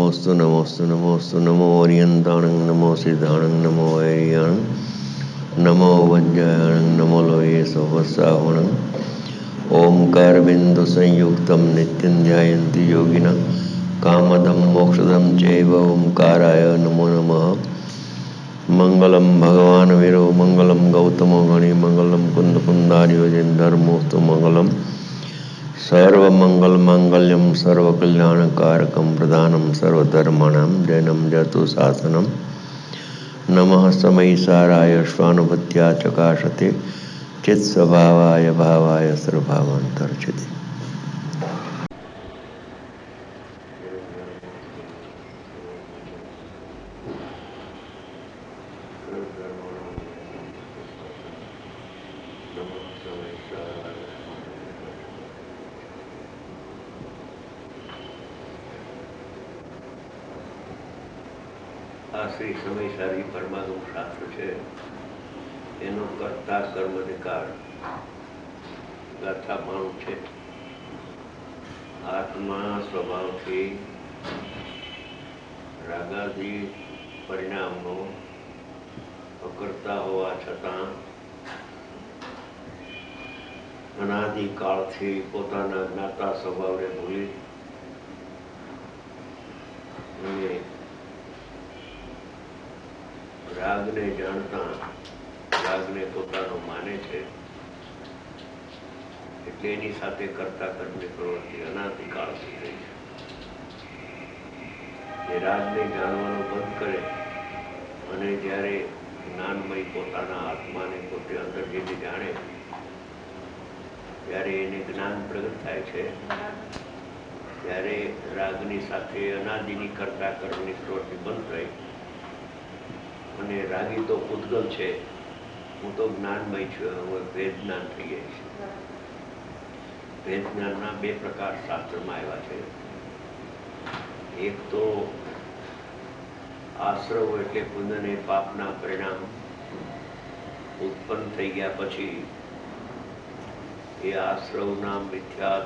नमोस्तु नमोस्तु नमोस्तु नमो ओरियंताणं नमो सिद्धाणं नमो वैरियाणं नमो वज्रायणं नमो लोये सोवसावणं ओंकार बिंदु संयुक्तं नित्यं ध्यायन्ति योगिनः कामदं मोक्षदं चैव ओंकाराय नमो नमः। मंगलम भगवान वीरो मंगलम गौतमो गणि मंगलम कुंद कुंदारियोजन धर्मोस्तु मंगलम सर्वमंगल मांगल्यम सर्वकल्याणकारकं प्रधानम सर्वधर्माणां जैनम जतु शासनम नमः समयिसाराय स्वानुभूत्या चकाशते चित्स्वभावाय भावाय सर्वभावान्तर्चिते। શ્રી સમયસારી પરમાગમ શાસ્ત્ર છે એનો કર્તા કર્માધિકાર ગાથાપણું છે. આત્મા સ્વભાવથી રાગાદી પરિણામનો અકર્તા હોવા છતાં અનાદિકાળથી પોતાના જ્ઞાતા સ્વભાવને ભૂલી અને રાગને જાણતા રાગને પોતાનો માને છે એટલે એની સાથે કરતા કર્મની પ્રવૃત્તિ અનાદિકાળથી થઈ છે. એ રાગને જાણવાનું બંધ કરે અને જ્યારે જ્ઞાનમય પોતાના આત્માને પોતે અંદર જેને જાણે ત્યારે એને જ્ઞાન પ્રગટ થાય છે. ત્યારે રાગની સાથે અનાદિની કરતા કર્મની પ્રવૃત્તિ બંધ થઈ અને રાગી તો પૂતગલ છે, હું તો જ્ઞાનમય છું, હવે ભેદ જ્ઞાન થઈ જાય છે. ભેદ જ્ઞાનના બે પ્રકાર શાસ્ત્રમાં આવ્યા છે. એક તો આશ્રવ એટલે પુણ્ય અને પાપના પરિણામ ઉત્પન્ન થઈ ગયા પછી એ આશ્રવના મિથ્યા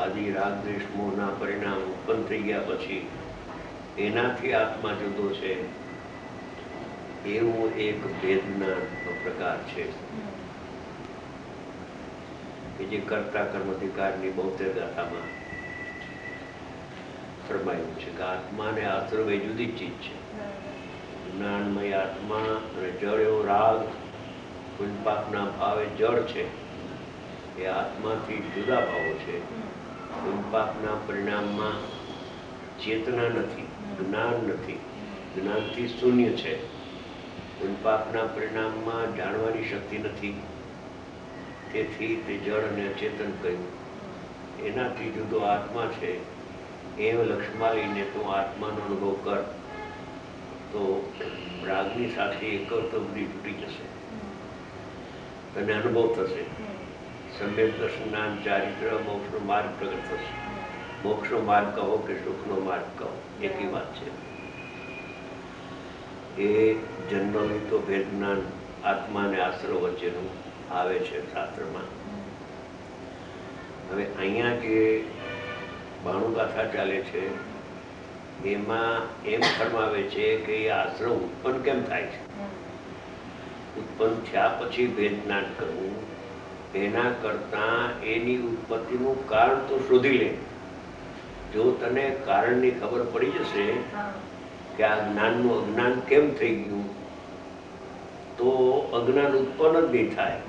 આદિ રાગ દ્વેષ મોહના પરિણામ ઉત્પન્ન થઈ ગયા પછી એનાથી આત્મા જુદો છે એવો એક ભેદનો પ્રકાર છે કે જે કરતા કર્માધિકારની બોતેર ગાથામાં ફરમાયું છે કે આત્મા ને આશ્રવ એ જુદી ચીજ છે. જ્ઞાનમય આત્મા અને જળ એવો રાગ પુણ્યપાપના ભાવે જળ છે એ આત્માથી જુદા ભાવો છે. પુણ્યપાપના પરિણામમાં ચેતના નથી, જ્ઞાન નથી, જ્ઞાનથી શૂન્ય છે. પુણ્યપાપના પરિણામમાં જાણવાની શક્તિ નથી, તેથી તે જળ અને અચેતન કહ્યું. એનાથી જુદો આત્મા છે એમ લક્ષ્યમાં લઈને તું આત્માનો અનુભવ કર તો રાગની સાથે એકત્વ બધી તૂટી જશે, તને અનુભવ થશે. સમ્યક દર્શન જ્ઞાન ચારિત્ર મોક્ષનો માર્ગ પ્રગટ થશે. મોક્ષનો માર્ગ કહો કે સુખનો માર્ગ કહો એકી વાત છે. એ જનરલી તો ભેદ જ્ઞાન આત્મા અને આશ્રવ વચ્ચેનું આવે છે શાસ્ત્રમાં. હવે અહીંયા જે ભાણુગાથા ચાલે છે એમાં એમ ફરમાવે છે કે એ આશ્રવ ઉત્પન્ન કેમ થાય છે. ઉત્પન્ન થયા પછી ભેદ જ્ઞાન કરવું એના કરતા એની ઉત્પત્તિનું કારણ તો શોધી લે. જો તને કારણની ખબર પડી જશે કે આ જ્ઞાનનું અજ્ઞાન કેમ થઈ ગયું તો અજ્ઞાન ઉત્પન્ન જ નહીં થાય.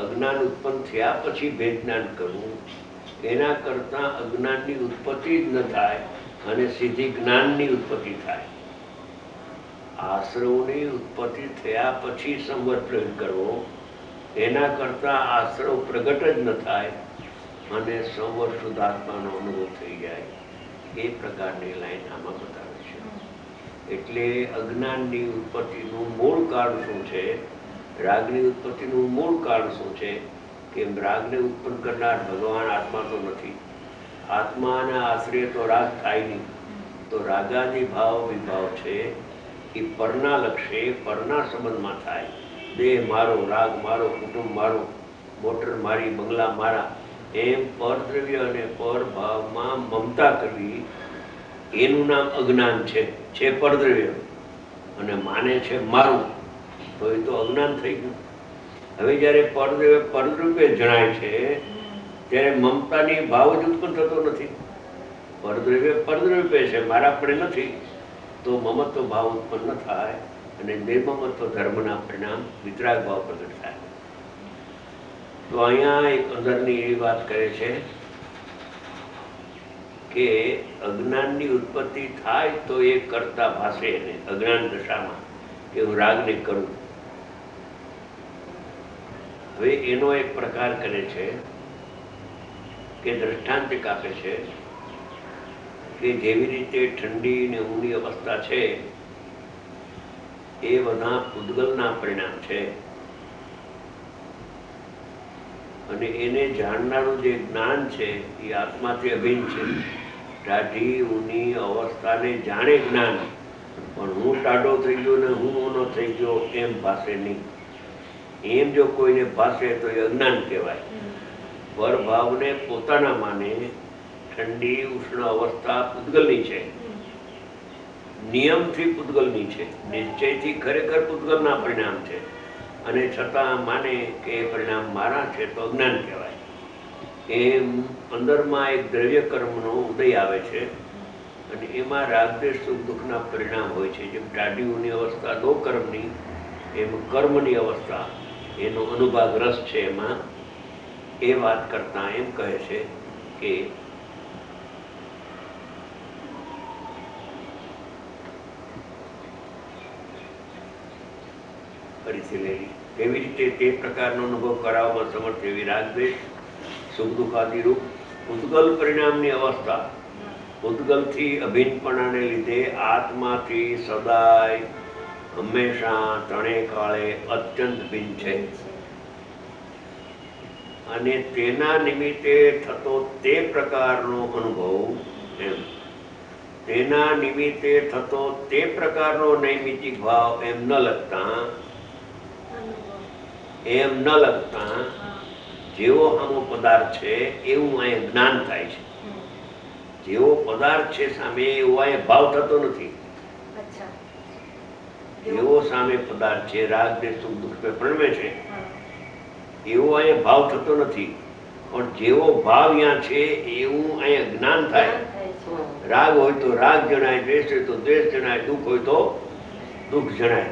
અજ્ઞાન ઉત્પન્ન થયા પછી ભેદ જ્ઞાન કરવું એના કરતા અજ્ઞાનની ઉત્પત્તિ જ ન થાય અને સીધી જ્ઞાનની ઉત્પત્તિ થાય. આશ્રવની ઉત્પત્તિ થયા પછી સંવર પ્રયોગ કરવો એના કરતા આશ્રવ પ્રગટ જ ન થાય અને સંવર શુદ્ધાત્માનો અનુભવ થઈ જાય. એ પ્રકારની લાઈન આમાં બતાવે છે. એટલે અજ્ઞાનની ઉત્પત્તિનું મૂળ કારણ શું છે, રાગની ઉત્પત્તિનું મૂળ કારણ શું છે કે રાગને ઉત્પન્ન કરનાર ભગવાન આત્મા તો નથી. આત્માના આશ્રય તો રાગ થાય નહીં. તો રાગાદી ભાવ વિભાવ છે એ પરના લક્ષે પરના સંબંધમાં થાય. દેહ મારો, રાગ મારો, કુટુંબ મારો, મોટર મારી, બંગલા મારા, એમ પરદ્રવ્ય અને પર ભાવમાં મમતા કરવી એનું નામ અજ્ઞાન છે પરદ્રવ્ય, અને માને છે મારું, તો એ તો અજ્ઞાન થઈ ગયું. હવે જ્યારે પરદ્રવ્ય પરદ્રવ્ય જણાય છે ત્યારે મમતાની ભાવ જ ઉત્પન્ન થતો નથી. પરદ્રવ્ય પરદ્રવ્ય છે, મારા પણ નથી, તો મમત્વ ભાવ ઉત્પન્ન ન થાય અને નિર્મમત્વ ધર્મના પરિણામ વિતરાગ ભાવ પ્રગટ થાય. તો અહીંયા એક અંદરની એવી વાત કરે છે કે અજ્ઞાનની ઉત્પત્તિ થાય તો એ કરતા ભાષે એને અજ્ઞાન દશામાં કે હું રાગને કરું. હવે એનો એક પ્રકાર કરે છે કે દ્રષ્ટાંતિક આપે છે કે જેવી રીતે ઠંડી ને ઊંડી અવસ્થા છે એ બધા પૂતગલના પરિણામ છે, અને એને જાણનારું જે જ્ઞાન છે એ આત્માથી અભિન્ન છે. ટાઢી ઊની અવસ્થાને જાણે જ્ઞાન, પણ હું ટાઢો થઈ ગયો ને હું ઊનો થઈ ગયો એમ ભાષે નહીં. એમ જો કોઈને ભાષે તો એ અજ્ઞાન કહેવાય. પરભાવને પોતાના માને ઠંડી ઉષ્ણ અવસ્થા પૂતગલની છે, નિયમથી પૂતગલની છે, નિશ્ચયથી ખરેખર પૂતગલના પરિણામ છે, અને છતાં માને કે એ પરિણામ મારા છે તો અજ્ઞાન કહેવાય. એમ અંદરમાં એક દ્રવ્ય કર્મનો ઉદય આવે છે અને એમાં રાગદ્વેષ સુખ દુઃખના પરિણામ હોય છે. જેમ ટાઢીઓની અવસ્થા દો કર્મની, એમ કર્મની અવસ્થા એનો અનુભાગ રસ છે. એમાં એ વાત કરતા એમ કહે છે કે ફરીથી લેવી કેવી રીતે તે પ્રકારનો અનુભવ કરાવવામાં સમર્થ એવી રાગદ્વેષ સુખ દુઃખાદી રૂપ પૂતગલ પરિણામની અવસ્થા પૂતગલથી અભિન્નપણાને લીધે આત્માથી સદાય હંમેશા ત્રણે કાળે અત્યંત ભિન્ન છે, અને તેના નિમિત્તે થતો તે પ્રકારનો અનુભવ એમ તેના નિમિત્તે થતો તે પ્રકારનો નૈમિતિક ભાવ એમ ન લગતા જેવો આમો પદાર્થ છે એવું અહીંયા જ્ઞાન થાય છે. જેવો પદાર્થ છે સામે એવો અહીંયા ભાવ થતો નથી. જેવો સામે પદાર્થ છે રાગ દ્વેષ સુખ દુઃખ પ્રણમે છે એવો અહીંયા ભાવ થતો નથી, પણ જેવો ભાવ અહીંયા છે એવું અહીંયા જ્ઞાન થાય. રાગ હોય તો રાગ જણાય, દ્વેષ હોય તો દ્વેષ જણાય, દુઃખ હોય તો દુઃખ જણાય.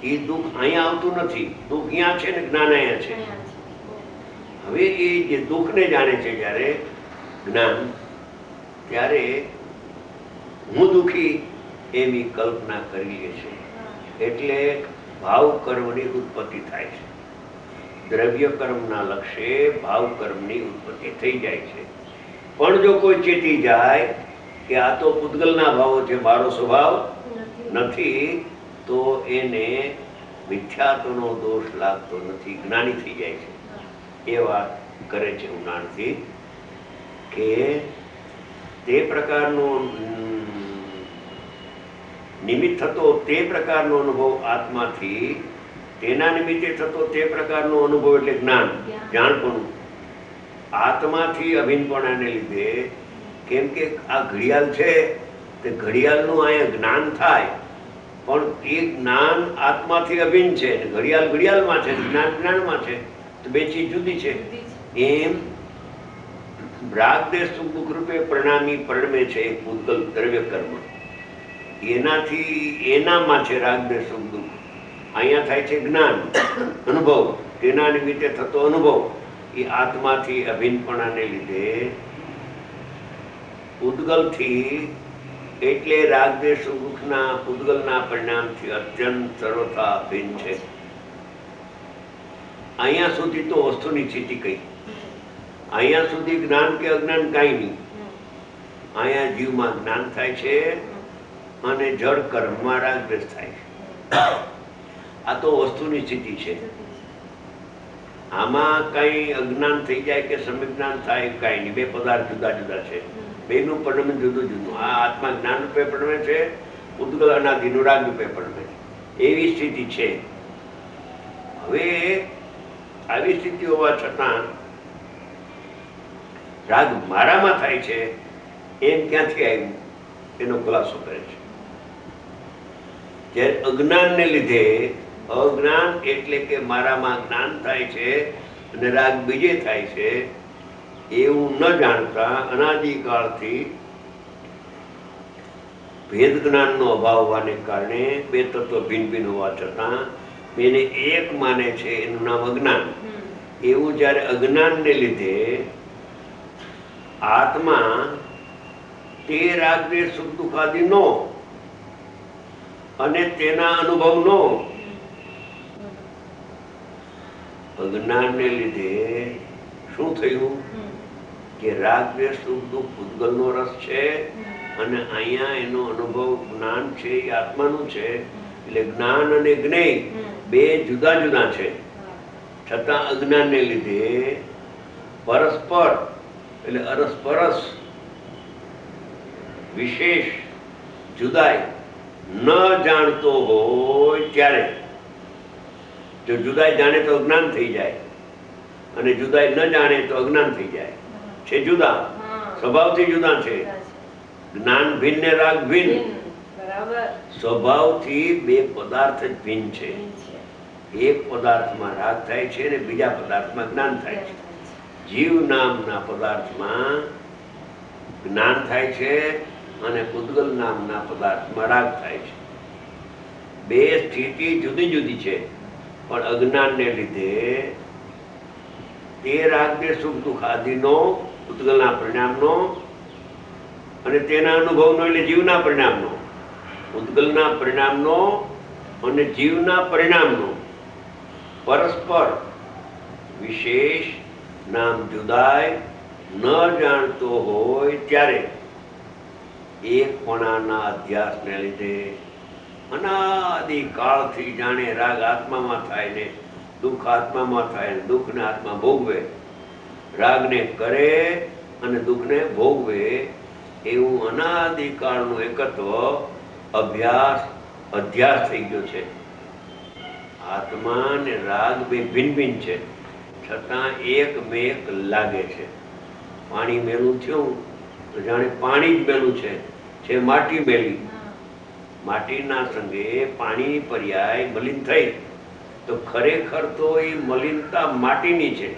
એ દુઃખ અહીંયા આવતું નથી, દુઃખ અહીંયા છે ને જ્ઞાન અહીંયા છે. હવે એ જે દુઃખને જાણે છે જ્યારે જ્ઞાન, ત્યારે હું દુઃખી એવી કલ્પના કરી લે છે, એટલે ભાવ કર્મની ઉત્પત્તિ થાય છે. દ્રવ્ય કર્મના લક્ષ્ય ભાવ કર્મની ઉત્પત્તિ થઈ જાય છે. પણ જો કોઈ ચેતી જાય કે આ તો પૂતગલના ભાવો છે, મારો સ્વભાવ નથી, તો એને મિથ્યાત્વનો દોષ લાગતો નથી, જ્ઞાની થઈ જાય છે. એ વાત કરે છે ઊંડાણથી કે તે પ્રકારનો નિમિત્ત થતો તે પ્રકારનો અનુભવ આત્માથી, તેના નિમિત્તે થતો તે પ્રકારનો અનુભવ એટલે જ્ઞાન, જાણપણું આત્માથી અભિન્નપણાને લીધે. કેમ કે આ ઘડિયાળ છે તે ઘડિયાળનું અહીંયા જ્ઞાન થાય, પણ એ જ્ઞાન આત્માથી અભિન્ન છે, ઘડિયાળ ઘડિયાળમાં છે, જ્ઞાન જ્ઞાનમાં છે, તો બે ચીજ જુદી છે. એમ રાગ દ્વેષ સુખ દુઃખ રૂપે પરિણામી પરિણમે છે એક પૂતગલ દ્રવ્ય કર્મ, એનાથી એનામાં છે રાગ દ્વેષ સુખ દુઃખ. અહીંયા થાય છે જ્ઞાન અનુભવ, તેના નિમિત્તે થતો અનુભવ એ આત્માથી અભિન્નપણાને લીધે પૂતગલથી, એટલે રાગ દ્વેષ સુખ દુઃખના પૂતગલના પરિણામથી અત્યંત સર્વથા ભિન્ન છે. અહીંયા સુધી તો વસ્તુની સ્થિતિ કહી, અહીંયા સુધી જ્ઞાન કે અજ્ઞાન કાંઈ નહીં. અહીંયા જીવમાં જ્ઞાન થાય છે અને જળ કર્મમાં રાગ દ્વેષ થાય છે. આ તો વસ્તુની સ્થિતિ છે. આમાં કઈ અજ્ઞાન થઈ જાય કે સમિજ્ઞાન થાય કાંઈ નહીં. બે પદાર્થ જુદા જુદા છે, બેનું પરિણમ જુદું જુદું. આ આત્મા જ્ઞાન રૂપે પરિણમે છે, પૂતગલ અનાદિનું રાગ રૂપે પરિણમે છે. એવી સ્થિતિ છે. હવે આવી સ્થિતિ હોવા છતાં રાગ મારામાં થાય છે એમ ક્યાંથી આવ્યું? એનો ખુલાસો કરે છે. જ્યારે અજ્ઞાનને લીધે, અજ્ઞાન એટલે કે મારામાં જ્ઞાન થાય છે અને રાગ બીજે થાય છે એવું ન જાણતા અનાદિકાળથી ભેદ જ્ઞાનનો અભાવ હોવાને કારણે બે તત્વ ભિન્ન ભિન્ન હોવા છતાં એને એક માને છે, એનું નામ અજ્ઞાન. એવું જ્યારે અજ્ઞાનને લીધે આત્મા તે રાગને સુખ દુઃખ આદિ નો અને તેના અનુભવ નો, અજ્ઞાનને લીધે શું થયું કે રાગ દ્વેષ સુખ દુઃખ ભૂતગલનો રસ છે અને અહીંયા એનો અનુભવ જ્ઞાન છે એ આત્માનું છે. એટલે જ્ઞાન અને જ્ઞેય બે જુદા જુદા છે, છતાં અજ્ઞાનને લીધે પરસ્પર એટલે અરસપરસ વિશેષ જુદાઈ ન જાણતો હોય ત્યારે, જો જુદાઈ જાણે તો અજ્ઞાન થઈ જાય અને જુદાઈ ન જાણે તો અજ્ઞાન થઈ જાય. છે જુદા, સ્વભાવથી જુદા છે. જ્ઞાન ભિન્ન ને રાગ ભિન્ન. સ્વભાવથી બે પદાર્થ જ ભિન્ન છે. એક પદાર્થમાં રાગ થાય છે અને બીજા પદાર્થમાં જ્ઞાન થાય છે. જીવ નામના પદાર્થમાં જ્ઞાન થાય છે અને પૂતગલ નામના પદાર્થમાં રાગ થાય છે. બે સ્થિતિ જુદી જુદી છે, પણ અજ્ઞાનને લીધે તે રાગને સુખ દુઃખ આદિનો, પૂતગલના પરિણામનો અને તેના અનુભવનો એટલે જીવના પરિણામનો, પૂતગલના પરિણામનો અને જીવના પરિણામનો પરસ્પર વિશેષ નામ જુદાઈ ન જાણતો હોય ત્યારે એકપણાના અધ્યાસને લીધે અનાદિકાળથી જાણે રાગ આત્મામાં થાય ને દુઃખ આત્મામાં થાય ને દુઃખને આત્મા ભોગવે, રાગને કરે અને દુઃખને ભોગવે, એવું અનાદિકાળનું એકત્વ અધ્યાસ થઈ ગયો છે. આત્મા ને રાગ બે ભિન્ન ભિન્ન છે, છતાં એક મેક લાગે છે. પાણી મેલું થયું તો જાણે પાણી જ મેલું છે માટી મેલી. માટીના સંગે પાણીની પર્યાય મલિન થઈ તો ખરેખર તો એ મલિનતા માટીની છે,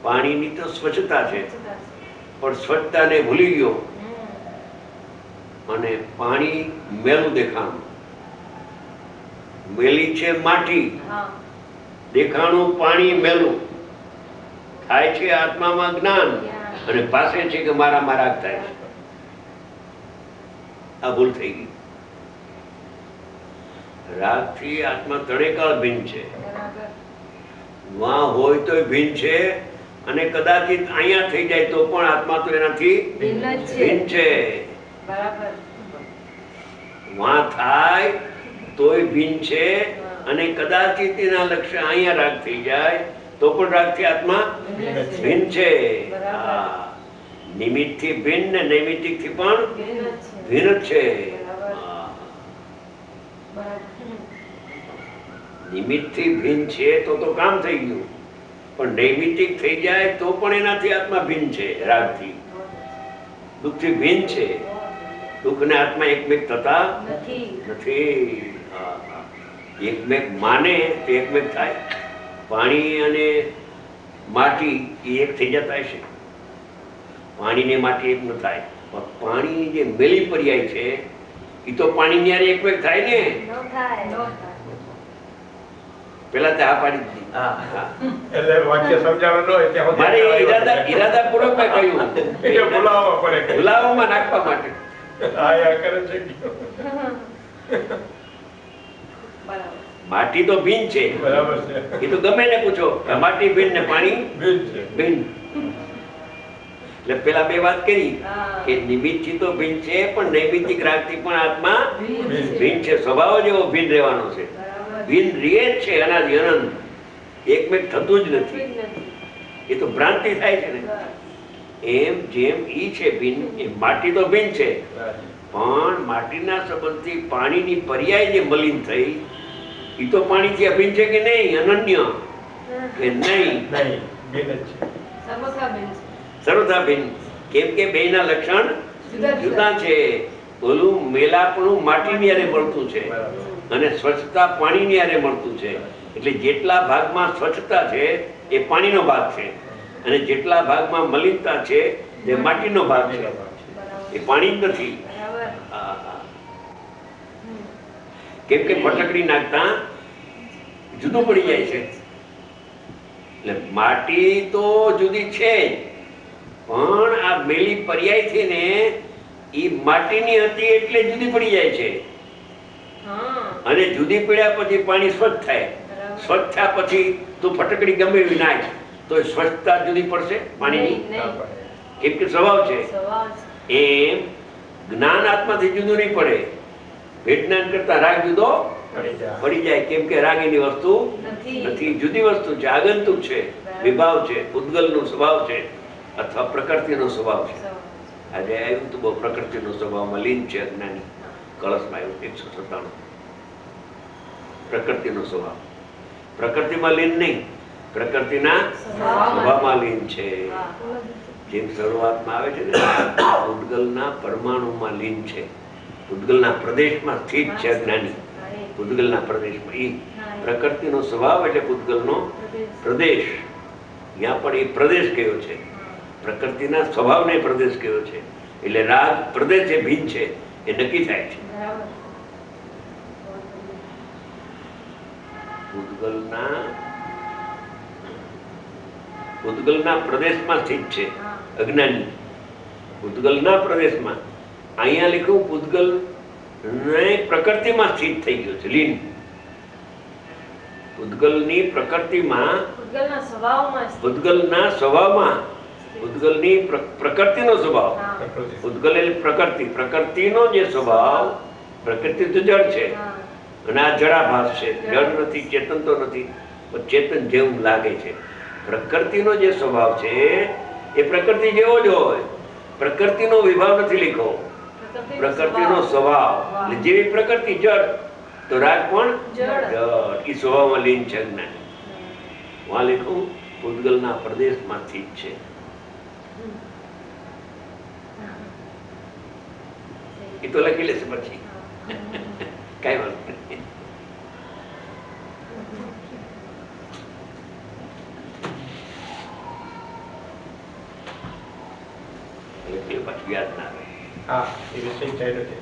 પાણીની તો સ્વચ્છતા છે, પણ સ્વચ્છતાને ભૂલી ગયો અને પાણી મેલું દેખાણું. મેલી છે માટી, દેખાણું પાણી મેલું. થાય છે આત્મામાં જ્ઞાન અને પાસે છે કે મારા રાગ થાય છે. આ ભૂલ થઈ ગઈ. રાગથી આત્મા ત્રણેકાળ ભિન્ન છે. વાં હોય તો ભિન્ન છે અને કદાચિત અહીંયા થઈ જાય તો પણ આત્મા તો એનાથી ભિન્ન છે. વાં થાય તોય ભિન્ન છે અને કદાચિત એના લક્ષ્ય અહીંયા રાગ થઈ જાય તો પણ રાગથી આત્મા ભિન્ન છે. નિમિત્તથી ભિન્ન ને નૈમિત્તિકથી પણ ભિન્ન છે. નિમિત્તથી ભિન્ન છે તો કામ થઈ ગયું, પણ નૈમિત્તિક થઈ જાય તો પણ એનાથી આત્મા ભિન્ન છે. રાગથી દુઃખથી ભિન્ન છે. દુઃખ ને આત્મા એકમેક થતા નથી. એકમેક માને તો એકમેક થાય. પાણી અને માટી એ એક થઈ જતા છે. પાણી ને માટી એક ન થાય. પાણી જે મેલી પર્યાય છે એ તો પાણી ની એકમેક થાય ને. પેલા તે આ પાડી દીધી. એટલે વાક્ય સમજાવવાનું હોય ત્યાં મારે ઈરાદાપૂર્વક મેં કહ્યું ભૂલાવામાં નાખવા માટે. માટી તો ભિન્ન છે, બરાબર છે. એ તો ગમે ને પૂછો માટી ભિન્ન ને પાણી ભિન્ન. એટલે પેલા બે વાત કરી કે નિમિત્તથી તો ભિન્ન છે, પણ નૈમિત્તિક રાગથી પણ આત્મા ભિન્ન છે. સ્વભાવ જેવો ભિન્ન રહેવાનો છે. ભિન્ન રીએ જ છે અનાદિ અનંત. એકમેક થતું જ નથી. એ તો ભ્રાંતિ થાય છે ને. એમ જેમ ઈ છે ભિન્ન, એ માટી તો ભિન્ન છે, પણ માટીના સંબંધથી પાણીની પર્યાય જે મલિન થઈ એ તો પાણીથી અભિન્ન છે કે નહીં? અનન્ય કે નહીં? સર્વથા ભિન્ન. કેમ કે બેના લક્ષણ જુદા છે. ઓલું મેલાપણું માટીની હારે મળતું છે અને સ્વચ્છતા પાણીની હારે મળતું છે. એટલે જેટલા ભાગમાં સ્વચ્છતા છે એ પાણીનો ભાગ છે અને જેટલા ભાગમાં મલિનતા છે એ માટીનો ભાગ છે. એ પાણી જ નથી. હા, હા. કેમ કે ફટકડી નાખતા જુદું પડી જાય છે. એટલે માટી તો જુદી છે જ, પણ આ મેલી પર્યાય થી ને એ માટીની હતી એટલે જુદી પડી જાય છે. અને જુદી પડ્યા પછી પાણી સ્વચ્છ થાય. સ્વચ્છ થયા પછી તું ફટકડી ગમે એવી નાખ તો સ્વચ્છતા જુદી પડશે પાણીની, કેમ કે સ્વભાવ છે. એમ જ્ઞાન આત્માથી જુદું નહીં પડે. વિજ્ઞાન કરતા રાગ જુદો પડી જાય, કેમ કે રાગ એની વસ્તુ નથી, જુદી વસ્તુ છે, આગંતુક છે, વિભાવ છે, પૂતગલનો સ્વભાવ છે અથવા પ્રકૃતિનો સ્વભાવ છે. આજે આવ્યું તો બહુ પ્રકૃતિનો સ્વભાવમાં લીન છે. અજ્ઞાની કળશમાં આવ્યું 197. પ્રકૃતિનો સ્વભાવ પ્રકૃતિમાં લીન નહીં, પ્રકૃતિના સ્વભાવમાં લીન છે. જેમ શરૂઆતમાં આવે છે ને પૂતગલના પરમાણુમાં લીન છે, પૂતગલના પ્રદેશમાં સ્થિત છે અજ્ઞાની. પૂતગલના પ્રદેશમાં એ પ્રકૃતિનો સ્વભાવ એટલે પૂતગલનો પ્રદેશ. ત્યાં પણ એ પ્રદેશ કયો છે, પ્રકૃતિના સ્વભાવને પ્રદેશ કયો છે. એટલે રાગ પ્રદેશ એ ભિન્ન છે એ નક્કી થાય છે. પૂતગલના પ્રદેશમાં સ્થિત છે અજ્ઞાની. પૂતગલના પ્રદેશમાં. અહીંયા લખ્યું પૂતગલ ને પ્રકૃતિમાં સ્થિત થઈ ગયો છે લીન. પૂતગલની પ્રકૃતિમાં, પૂતગલના સ્વભાવમાં, પૂતગલની પ્રકૃતિનો સ્વભાવ. પૂતગલ એટલે પ્રકૃતિ, પ્રકૃતિનો જે સ્વભાવ. પ્રકૃતિ તો જળ છે અને આ જડાભાસ છે, જળ નથી, ચેતન તો નથી, પણ ચેતન જેવું લાગે છે. પ્રકૃતિનો જે સ્વભાવ છે એ પ્રકૃતિ જેવો જ હોય. પ્રકૃતિનો વિભાવ નથી લીખો, પ્રકૃતિનો સ્વભાવ. જેવી પ્રકૃતિ જળ તો રાગ પણ જળ. એ સ્વભાવમાં લીન છે અજ્ઞાની. વાં લીખું પૂતગલના પ્રદેશમાંથી જ છે. એ તો લખી લેશે પછી, કઈ વાંધો નહીં. પાછું યાદ ના આવે. હા, એ વિષય ચાલ્યો છે.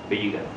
બીજી વાત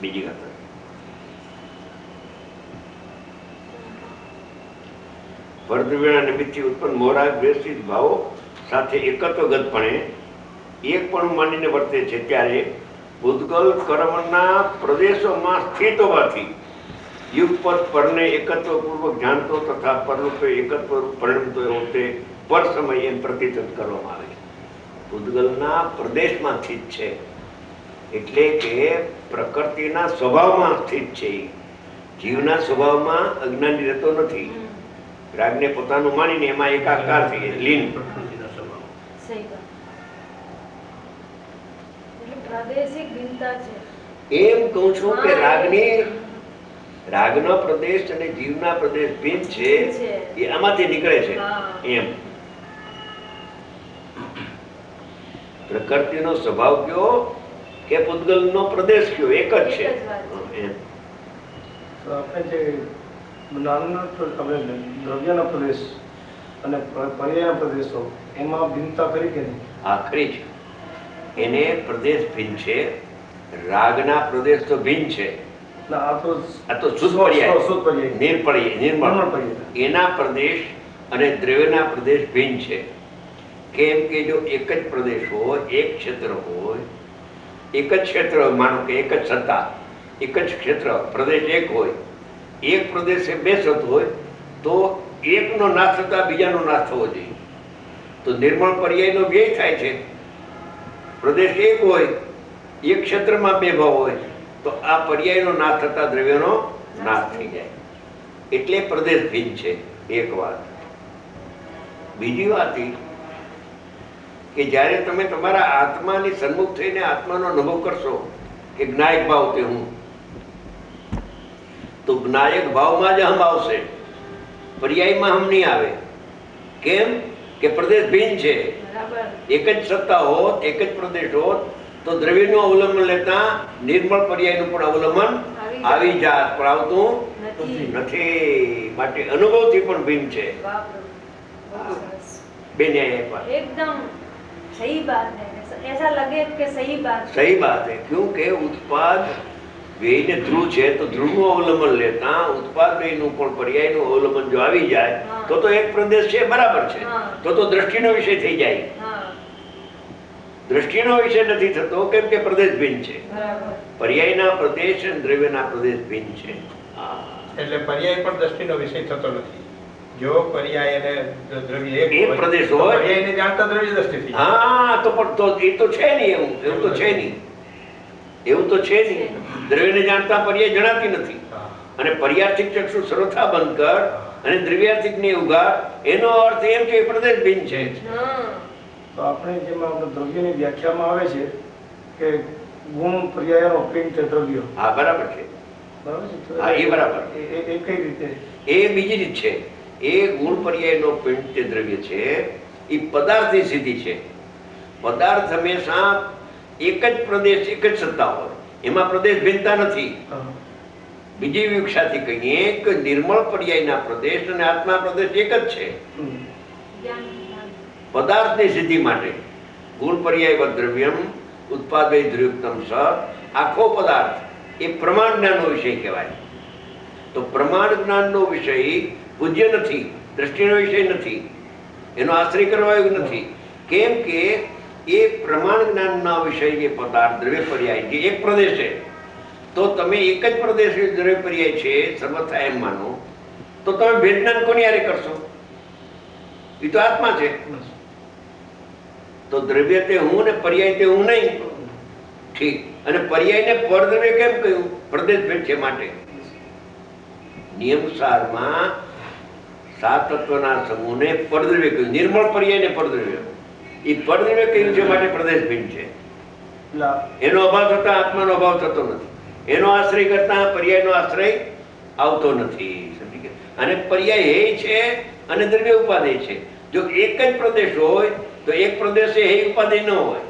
બીજી વાત વર્તવ્યના નિમિત્તથી ઉત્પન્ન મોરાગ વ્યવસ્થિત ભાવો સાથે એકત્વગતપણે એક પણ માનીને વર્તે છે ત્યારે પૂતગલ કર્મના પ્રદેશોમાં સ્થિત હોવાથી યુગપદ પરને એકત્વપૂર્વક જાણતો તથા પરરૂપે એકત્વરૂપ પરિણમતો એવો તે પર સમય એમ પ્રતિત કરવામાં આવે છે. પૂતગલના પ્રદેશમાં સ્થિત છે એટલે કે પ્રકૃતિના સ્વભાવમાં સ્થિત છે. જીવના સ્વભાવમાં અજ્ઞાની રહેતો નથી. રાગને પોતાનું માનીને એમાં એકાકાર થઈ લીન. પ્રકૃતિના સ્વભાવ એમ કહું છું કે રાગનો પ્રદેશ અને જીવના પ્રદેશ ભિન્ન છે. એ આમાંથી નીકળે છે. એમ પ્રકૃતિનો સ્વભાવ કયો કે પૂતગલનો પ્રદેશ કયો એક જ છે. એમ આપણે જે દ્રવ્યના પ્રદેશ અને પર્યાયના પ્રદેશો એમાં ભિન્નતા કરી કે નહીં? આખરી છે એને પ્રદેશ ભિન્ન છે. રાગના પ્રદેશ તો ભિન્ન છે. આ તો શુદ્ધ પર્યાય, નિર્મળ. એના પ્રદેશ અને દ્રવ્યના પ્રદેશ ભિન્ન છે. કેમ કે જો એક જ પ્રદેશ હોય, એક ક્ષેત્ર હોય એક જ ક્ષેત્ર હોય, માનો કે એક જ સત્તા, એક જ ક્ષેત્ર, પ્રદેશ એક હોય, એક પ્રદેશે બે સત્તા હોય, તો એકનો નાશ થતા બીજાનો નાશ થવો જોઈએ. તો નિર્મળ પર્યાયનો વ્યય થાય છે. પ્રદેશ એક હોય, એક ક્ષેત્રમાં બે ભાવ હોય, તો આ પર્યાયનો નાશ થતા દ્રવ્યનો નાશ થઈ જાય. એટલે પ્રદેશ ભિન્ન છે. એક વાત. બીજી વાત એ કે જ્યારે તમે તમારા આત્માની સન્મુખ થઈને આત્માનો અનુભવ કરશો કે જ્ઞાયક ભાવ તે હું, તો જ્ઞાયક ભાવમાં જ હમ આવશે, પર્યાયમાં હમ નહીં આવે. કેમ કે પ્રદેશ ભિન્ન છે. એક જ સત્તા હોત, એક જ પ્રદેશ હોત, તો દ્રવ્યનું અવલંબન લેતા નિર્મળ પર્યાયનું પણ અવલંબન આવી જાત, પણ આવતું નથી. માટે અનુભવથી પણ ભિન્ન છે. બે न्याय पर एकदम सही बात है, ऐसा लगे कि सही बात है. सही बात है. क्योंकि उत्पाद व्ययને ધ્રુવ છે, તો ધ્રુવનું અવલંબન લેતા ઉત્પાદ વ્યયનું પણ પર્યાયનું અવલંબન જો આવી જાય તો એક પ્રદેશ છે, બરાબર છે. તો દ્રષ્ટિનો વિષય થઈ જાય. દ્રષ્ટિનો વિષય નથી થતો, કેમ કે પ્રદેશ ભિન્ન છે. પર્યાયના પ્રદેશ અને દ્રવ્યના પ્રદેશ ભિન્ન છે. એટલે પર્યાય પણ દ્રષ્ટિનો વિષય થતો નથી. જો પર્યાય અને દ્રવ્ય એક પ્રદેશ હોય, પર્યાયને જાણતા દ્રવ્ય દ્રષ્ટિ થઈ. હા, તો પણ તો એ તો છે નહીં. એવું તો છે નહીં. એવું તો છે નહીં. દ્રવ્યને જાણતા પર્યાય જણાતી નથી. અને પર્યાર્થિક ચક્ષુ સર્વથા બંધ કર અને દ્રવ્યાર્થિક ને ઉગાડ, એનો અર્થ એમ કે પ્રદેશ ભિન્ન છે. તો આપણે જેમાં આપણે દ્રવ્યની વ્યાખ્યામાં આવે છે કે ગુણ પર્યાયનો પિંડ છે દ્રવ્ય. હા, બરાબર છે. બરાબર છે. હા, એ બરાબર. એ કઈ રીતે? એ બીજી રીત છે. એ ગુણ પર્યાયનો પિંડ તે દ્રવ્ય છે, એ પદાર્થની સ્થિતિ છે. પદાર્થ હંમેશા એક જ પ્રદેશ, એક જ સત્તા હોય, એમાં પ્રદેશ ભિન્નતા નથી. બીજી વિવક્ષાથી કહીએ કે નિર્મળ પર્યાયના પ્રદેશ અને આત્મા પ્રદેશ એક જ છે. પદાર્થની સિદ્ધિ માટે ગુણ પર્યાય દ્રવ્યમ ઉત્પાદય ધ્રુયુક્તમ સ, આખો પદાર્થ એ પ્રમાણ જ્ઞાનનો વિષય કહેવાય. તો પ્રમાણ જ્ઞાનનો વિષય પૂજ્ય નથી, દ્રષ્ટિનો વિષય નથી, એનો આશ્રય કરવા એવું નથી. કેમ કે એ પ્રમાણ જ્ઞાનના વિષય જે પદાર્થ દ્રવ્ય પર્યાય જે એક પ્રદેશ છે, તો તમે એક જ પ્રદેશ દ્રવ્ય પર્યાય છે સર્વથા એમ માનો, તો તમે ભેદ જ્ઞાન કોની હારે કરશો? એ તો આત્મા છે. તો દ્રવ્ય તે હું ને પર્યાય તે હું નહીં. ઠીક. અને પર્યાયને પરદ્રવ્ય કેમ કહ્યું? પ્રદેશ ભેદ છે માટે. નિયમસારમાં સાત તત્વના સમૂહને પરદ્રવ્ય કહ્યું, નિર્મળ પર્યાયને પરદ્રવ્ય. એ પરદ્રવ્ય કહ્યું છે માટે પ્રદેશ ભિન્ન છે. એનો અભાવ થતા આત્માનો અભાવ થતો નથી. એનો આશ્રય કરતા પર્યાયનો આશ્રય આવતો નથી. સમજી ગયા? અને પર્યાય હે છે અને દ્રવ્ય ઉપાદેય છે. જો એક જ પ્રદેશ હોય તો એક પ્રદેશે હે ઉપાદેય ન હોય.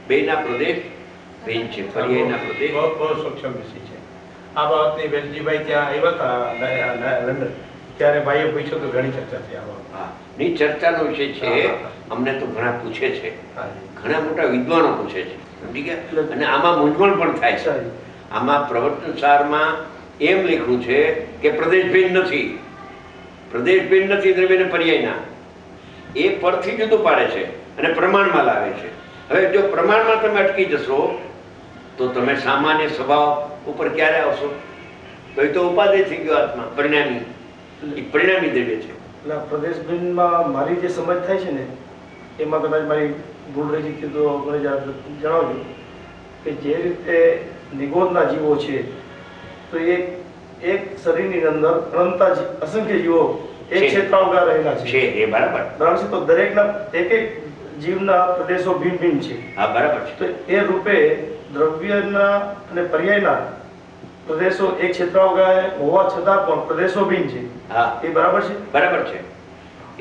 બેના પ્રદેશ ભિન્ન છે. પર્યાયના પ્રદેશ બહુ સૂક્ષ્મ વિષય છે. આ બાબતની વેલજીભાઈ ત્યાં આવ્યા હતા લંડન, ત્યારે ભાઈએ પૂછ્યું તો ઘણી ચર્ચા થઈ. આ બાબત હા, ની ચર્ચાનો વિષય છે. અમને તો ઘણા પૂછે છે, ઘણા મોટા વિદ્વાનો પૂછે છે. સમજી ગયા? અને આમાં મૂંઝવણ પણ થાય છે. આમાં પ્રવચન સારમાં એમ લખ્યું છે કે પ્રદેશ ભિન્ન નથી. પ્રદેશ ભિન્ન નથી દ્રવ્ય ને પર્યાયના. એ પરથી જુદું પાડે છે અને પ્રમાણમાં લાવે છે. હવે જો પ્રમાણમાં તમે અટકી જશો તો તમે સામાન્ય સ્વભાવ ઉપર ક્યારે આવશો? તો એ તો ઉપાદેય થઈ ગયો આત્મા, પરિણામી. એ પરિણામી દ્રવ્ય છે. એટલે પ્રદેશ ભિન્નમાં મારી જે સમજ થાય છે ને, એમાં કદાચ મારી ભૂલ રહી છે તો મને જણાવજો કે જે રીતે નિગોદના જીવો છે, તો એક શરીરની અંદર અનંતા અસંખ્ય જીવો એક ક્ષેત્રાવગા રહેલા છે. એ બરાબર. બરાબર છે. તો દરેકના એક એક જીવના પ્રદેશો ભિન્ન ભિન્ન છે. હા, બરાબર છે. તો એ રૂપે દ્રવ્યના અને પર્યાયના પ્રદેશો એક ક્ષેત્રાવગા હોવા છતાં પણ પ્રદેશો ભિન્ન છે. હા, એ બરાબર છે. બરાબર છે.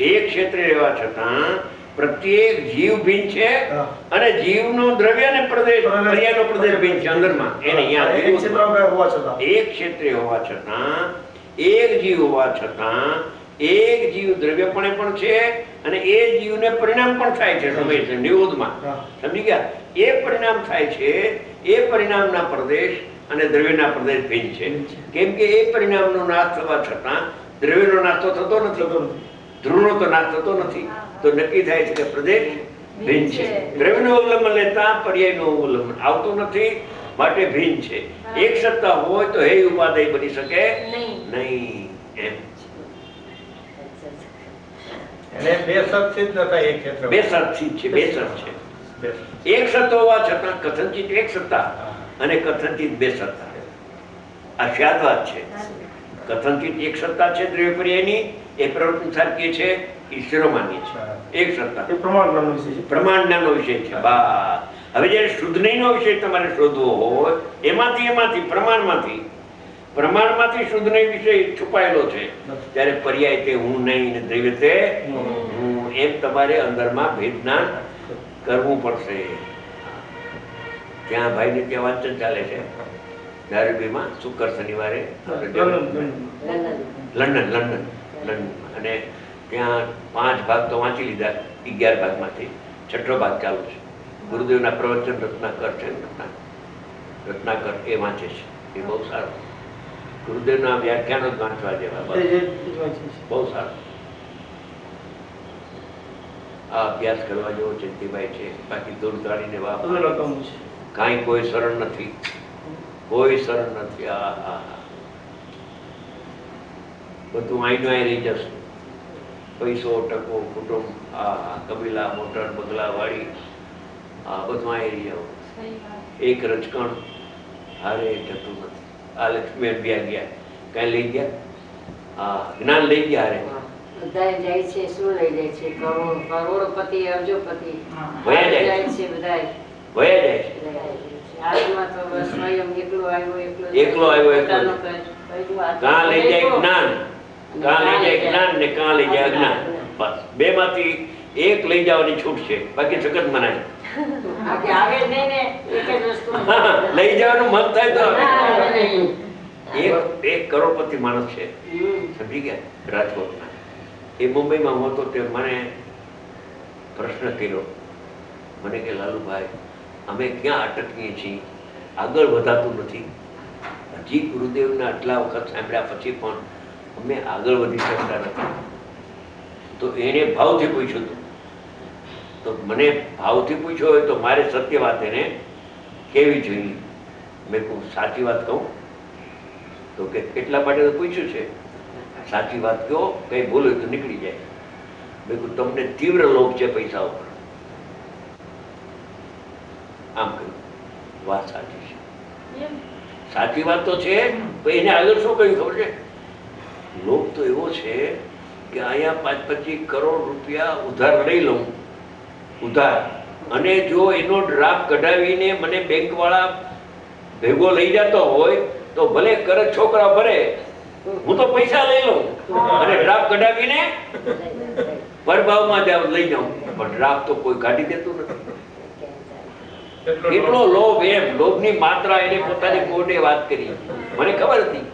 એક ક્ષેત્રે રહેવા છતાં પ્રત્યેક જીવ ભિન્ન છે અને જીવનો દ્રવ્ય અને પ્રદેશ પર્યાયનો પ્રદેશ ભિન્ન છે અંદરમાં. એને એક ક્ષેત્રાવગા હોવા છતાં, એક ક્ષેત્રે હોવા છતાં, એક જીવ હોવા છતાં, એક જીવ દ્રવ્યપણે પણ છે અને એ જીવને પરિણામ પણ થાય છે સમય છે નિરોધમાં. સમજી ગયા? એ પરિણામ થાય છે. એ પરિણામના પ્રદેશ અને દ્રવ્યના પ્રદેશ ભિન્ન છે. કેમ કે એ પરિણામનો નાશ થવા છતાં દ્રવ્યનો નાશ તો થતો નથી, ધ્રુવનો તો નાશ થતો નથી. તો નક્કી થાય છે કે પ્રદેશ ભિન્ન છે. દ્રવ્યનું અવલંબન લેતા પર્યાયનું અવલંબન આવતું નથી, માટે ભિન્ન છે. એક સત્તા હોય તો હે ઉપાદેય બની શકે નહીં. એમ એને બે સત સિદ્ધ નતા એક ક્ષેત્ર. બે સત છે, બે સત છે. એક સત્તા હોવા છતાં કથનચિત એક સત્તા અને કથનચિત બે સત્તા. આ સ્યાદવાદ છે. કથનચિત એક સત્તા છે દ્રવ્ય પર્યાયની, એ પ્રવૃત્તિ સારકી છે, ઈશ્વરો માન્ય છે. એક સત્તા એ પ્રમાણ જ્ઞાનનો વિષય છે. પ્રમાણ જ્ઞાનનો વિષય છે. બા હવે જ્યારે શુદ્ધ નહીંનો વિષય તમારે શોધવો હોય, એમાંથી પ્રમાણમાંથી શુદ્ધ નહીં વિષય છુપાયેલો છે. ત્યારે પર્યાય તે હું નહીં ને દ્રવ્ય તે હું, એમ તમારે અંદરમાં ભેદ જ્ઞાન કરવું પડશે. ત્યાં ભાઈને ત્યાં વાંચન ચાલે છે ધારીબીમાં શુક્ર શનિવારે લંડન, અને ત્યાં 5 ભાગ તો વાંચી લીધા 11 ભાગમાંથી. 6ઠો ભાગ ચાલુ છે. ગુરુદેવના પ્રવચન રત્નાકર છે, રત્નાકર એ વાંચે છે. એ બહુ સારું. ગુરુદેવના વ્યાખ્યાનો જ વાંચવા જેવા, બહુ સારું. આ અભ્યાસ કરવા જેવો ચેતીભાઈ છે. બાકી દૂર કાઢીને વાપરો કાંઈ કોઈ સરળ નથી, કોઈ સરળ નથી. બધું આઈનું આઈ રહી જશે. પૈસો, ટકો, કુટુંબ, કબીલા, મોટર, બંગલા વાળી, બધું આઈ રહી જાવ. એક રચકણ હારે જતું નથી. આ લક્ષ્મી અભ્યા ગયા, કઈ લઈ ગયા? જ્ઞાન લઈ ગયા હારે. બધા જાય છે, શું લઈ જાય છે? કરોડપતિ, અબજોપતિ વયા જાય છે, બધા વયા જાય છે. હાથમાં તો બસ સ્વયં એકલો આવ્યો, એકલો આવ્યો. કાં લઈ જાય જ્ઞાન, કાં લઈ જાય જ્ઞાન ને કાં લઈ જાય અજ્ઞાન. બસ બે માંથી એક લઈ જવાની છૂટ છે, બાકી સખત મનાય. આવે જ નહીં ને, એક જ વસ્તુ લઈ જવાનું મન થાય તો એક કરોડપતિ માણસ છે, સમજી ગયા, રાજકોટના. એ મુંબઈમાં હતો તે મને પ્રશ્ન કર્યો. મને કે લાલુભાઈ, અમે ક્યાં અટકીએ છીએ, આગળ વધાતું નથી. હજી ગુરુદેવના આટલા વખત સાંભળ્યા પછી પણ અમે આગળ વધી શકતા નથી. તો એને ભાવથી પૂછ્યું હતું. તો મને ભાવથી પૂછ્યો હોય તો મારે સત્ય વાત એને કેવી જોઈએ. મેં કહું સાચી વાત કહું તો કે કેટલા માટે તો પૂછ્યું છે, સાચી વાત કહો, કઈ ભૂલ હોય તો નીકળી જાય. મેં કહું તમને તીવ્ર લોભ છે પૈસા ઉપર. આમ કહ્યું. વાત સાચી છે, સાચી વાત તો છે. એને આગળ શું કહ્યું ખબર છે? લોભ તો એવો છે કે અહીંયા 5-25 કરોડ રૂપિયા ઉધાર લઈ લઉં, ઉધાર, અને જો એનો ડ્રાફ્ટ કઢાવીને મને બેંક વાળા ભેગો લઈ જતો હોય તો ભલે કરે છોકરા ભરે, હું તો પૈસા લઈ લઉં અને ડ્રાફ્ટ કઢાવીને પરભાવમાં લઈ જાઉં. પણ ડ્રાફ્ટ તો કોઈ કાઢી દેતું નથી. કેટલો લોભ! એમ લોભની માત્રા એને પોતાની કોર્ટે વાત કરી, મને ખબર હતી.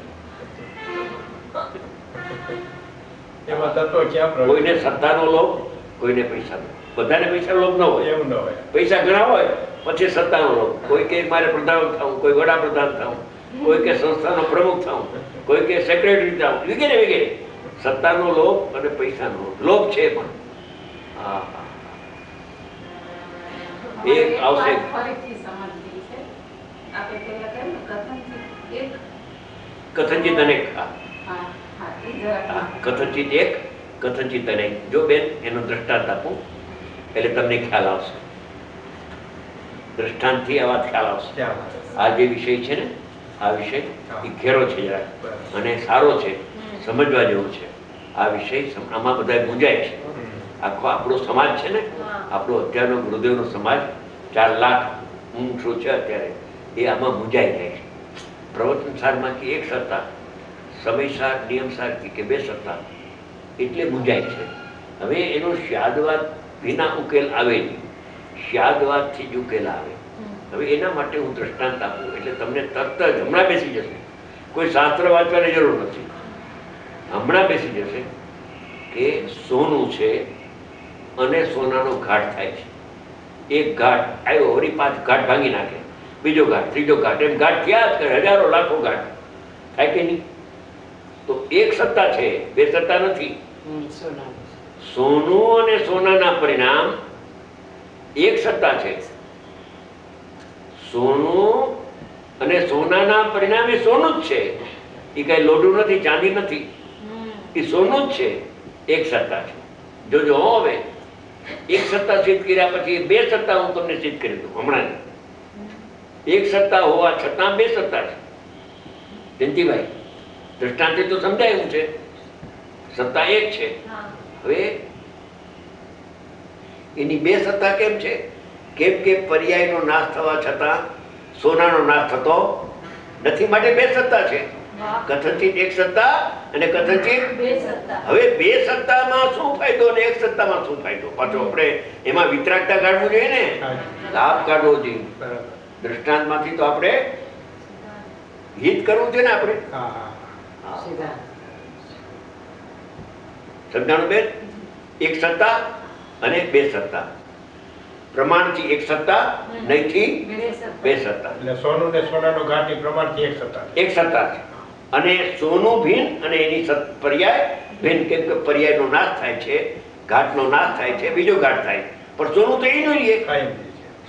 એમાં તત્વ ક્યાં પ્રવેશ? કોઈને સત્તાનો લોભ, કોઈને પૈસાનો. બધાને પૈસા લોભ ન હોય. એવું ન હોય. પૈસા ઘણા હોય પછી સત્તાનો લોભ. કોઈ કે મારે પ્રધાન થવું, કોઈ વડાપ્રધાન થવું, કોઈ કે સંસ્થાનો પ્રમુખ થવું, કોઈ કે સેક્રેટરી થવું, વગેરે વગેરે. સત્તાનો લોભ અને પૈસાનો લોભ છે. પણ એક આવશે કથનચિત અનેક. કથનચિત એક, કથનચિત અનેક. જો બેન એનો દ્રષ્ટાંત આપું એટલે તમને ખ્યાલ આવશે. દ્રષ્ટાંતથી આ વાત ખ્યાલ આવશે. આ જે વિષય છે ને, આ વિષય એ ઘેરો છે જરા અને સારો છે, સમજવા જેવો છે. આ વિષય આમાં બધા ગુંજાય છે. આખો આપણો સમાજ છે ને, આપણો અત્યારનો ગુરુદેવનો સમાજ 4 લાખ શું છે અત્યારે, એ આમાં મૂંઝાઈ જાય છે. પ્રવચન સારમાંથી એક સત્તા, સમયસાર નિયમસાર કે 2 સત્તા, એટલે મૂંઝાય છે. હવે એનો સ્યાદવાદ વિના ઉકેલ આવે નહીં, સ્યાદવાદથી જ ઉકેલ આવે. હવે એના માટે હું દ્રષ્ટાંત આપું એટલે તમને તરત જ હમણાં બેસી જશે. કોઈ શાસ્ત્ર વાંચવાની જરૂર નથી, હમણાં બેસી જશે કે સોનું છે અને સોનાનો ઘાટ થાય છે. એક ઘાટ આવ્યો, વળી 5 ઘાટ ભાંગી નાખે, બીજો ઘાટ, ત્રીજો ઘાટ, એમ ઘાટ થયા જ કરે, હજારો લાખો ઘાટ થાય કે નહીં? તો એક સત્તા છે, 2 સત્તા નથી. સોનું અને સોનાના પરિણામ એક સત્તા છે. સોનું અને સોનાના પરિણામે સોનું જ છે. એ કઈ લોઢું નથી, ચાંદી નથી, એ સોનું જ છે. એક સત્તા છે. જોજો હવે એક સત્તા સિદ્ધ કર્યા પછી બે સત્તા હું તમને સિદ્ધ કરી દઉં હમણાં. એક સત્તા હોવા છતાં બે સત્તા છે. જયંતિભાઈ, દ્રષ્ટાંતે તો સમજાયું છે. સત્તા એક છે. હવે એની બે સત્તા કેમ છે? કેમ કે પર્યાયનો નાશ થવા છતાં સોનાનો નાશ થતો નથી, માટે બે સત્તા છે. કથનચિત એક સત્તા અને કથનચિત બે સત્તા. હવે બે સત્તામાં શું ફાયદો અને એક સત્તામાં શું ફાયદો? પાછો આપણે એમાં વિતરાગતા કાઢવું જોઈએ ને, લાભ કાઢવો જોઈએ. બરાબર. દ્રષ્ટાંતમાંથી તો આપણે હિત કરવું છે ને આપણે. હા હા હા. સીધા. સમજાણું બેન? એક સત્તા અને બે સત્તા. પ્રમાણથી એક સત્તા, નહીંથી બે સત્તા. બે સત્તા. એટલે સોનું ને સોનાનો ઘાટની પ્રમાણથી એક સત્તા છે. એક સત્તા છે. અને સોનું ભિન્ન અને એની પર્યાય ભિન્ન. કેમ કે પર્યાયનો નાશ થાય છે, ઘાટનો નાશ થાય છે, બીજો ઘાટ થાય. પણ સોનું તો એનું રહીએ. કાયમી છે.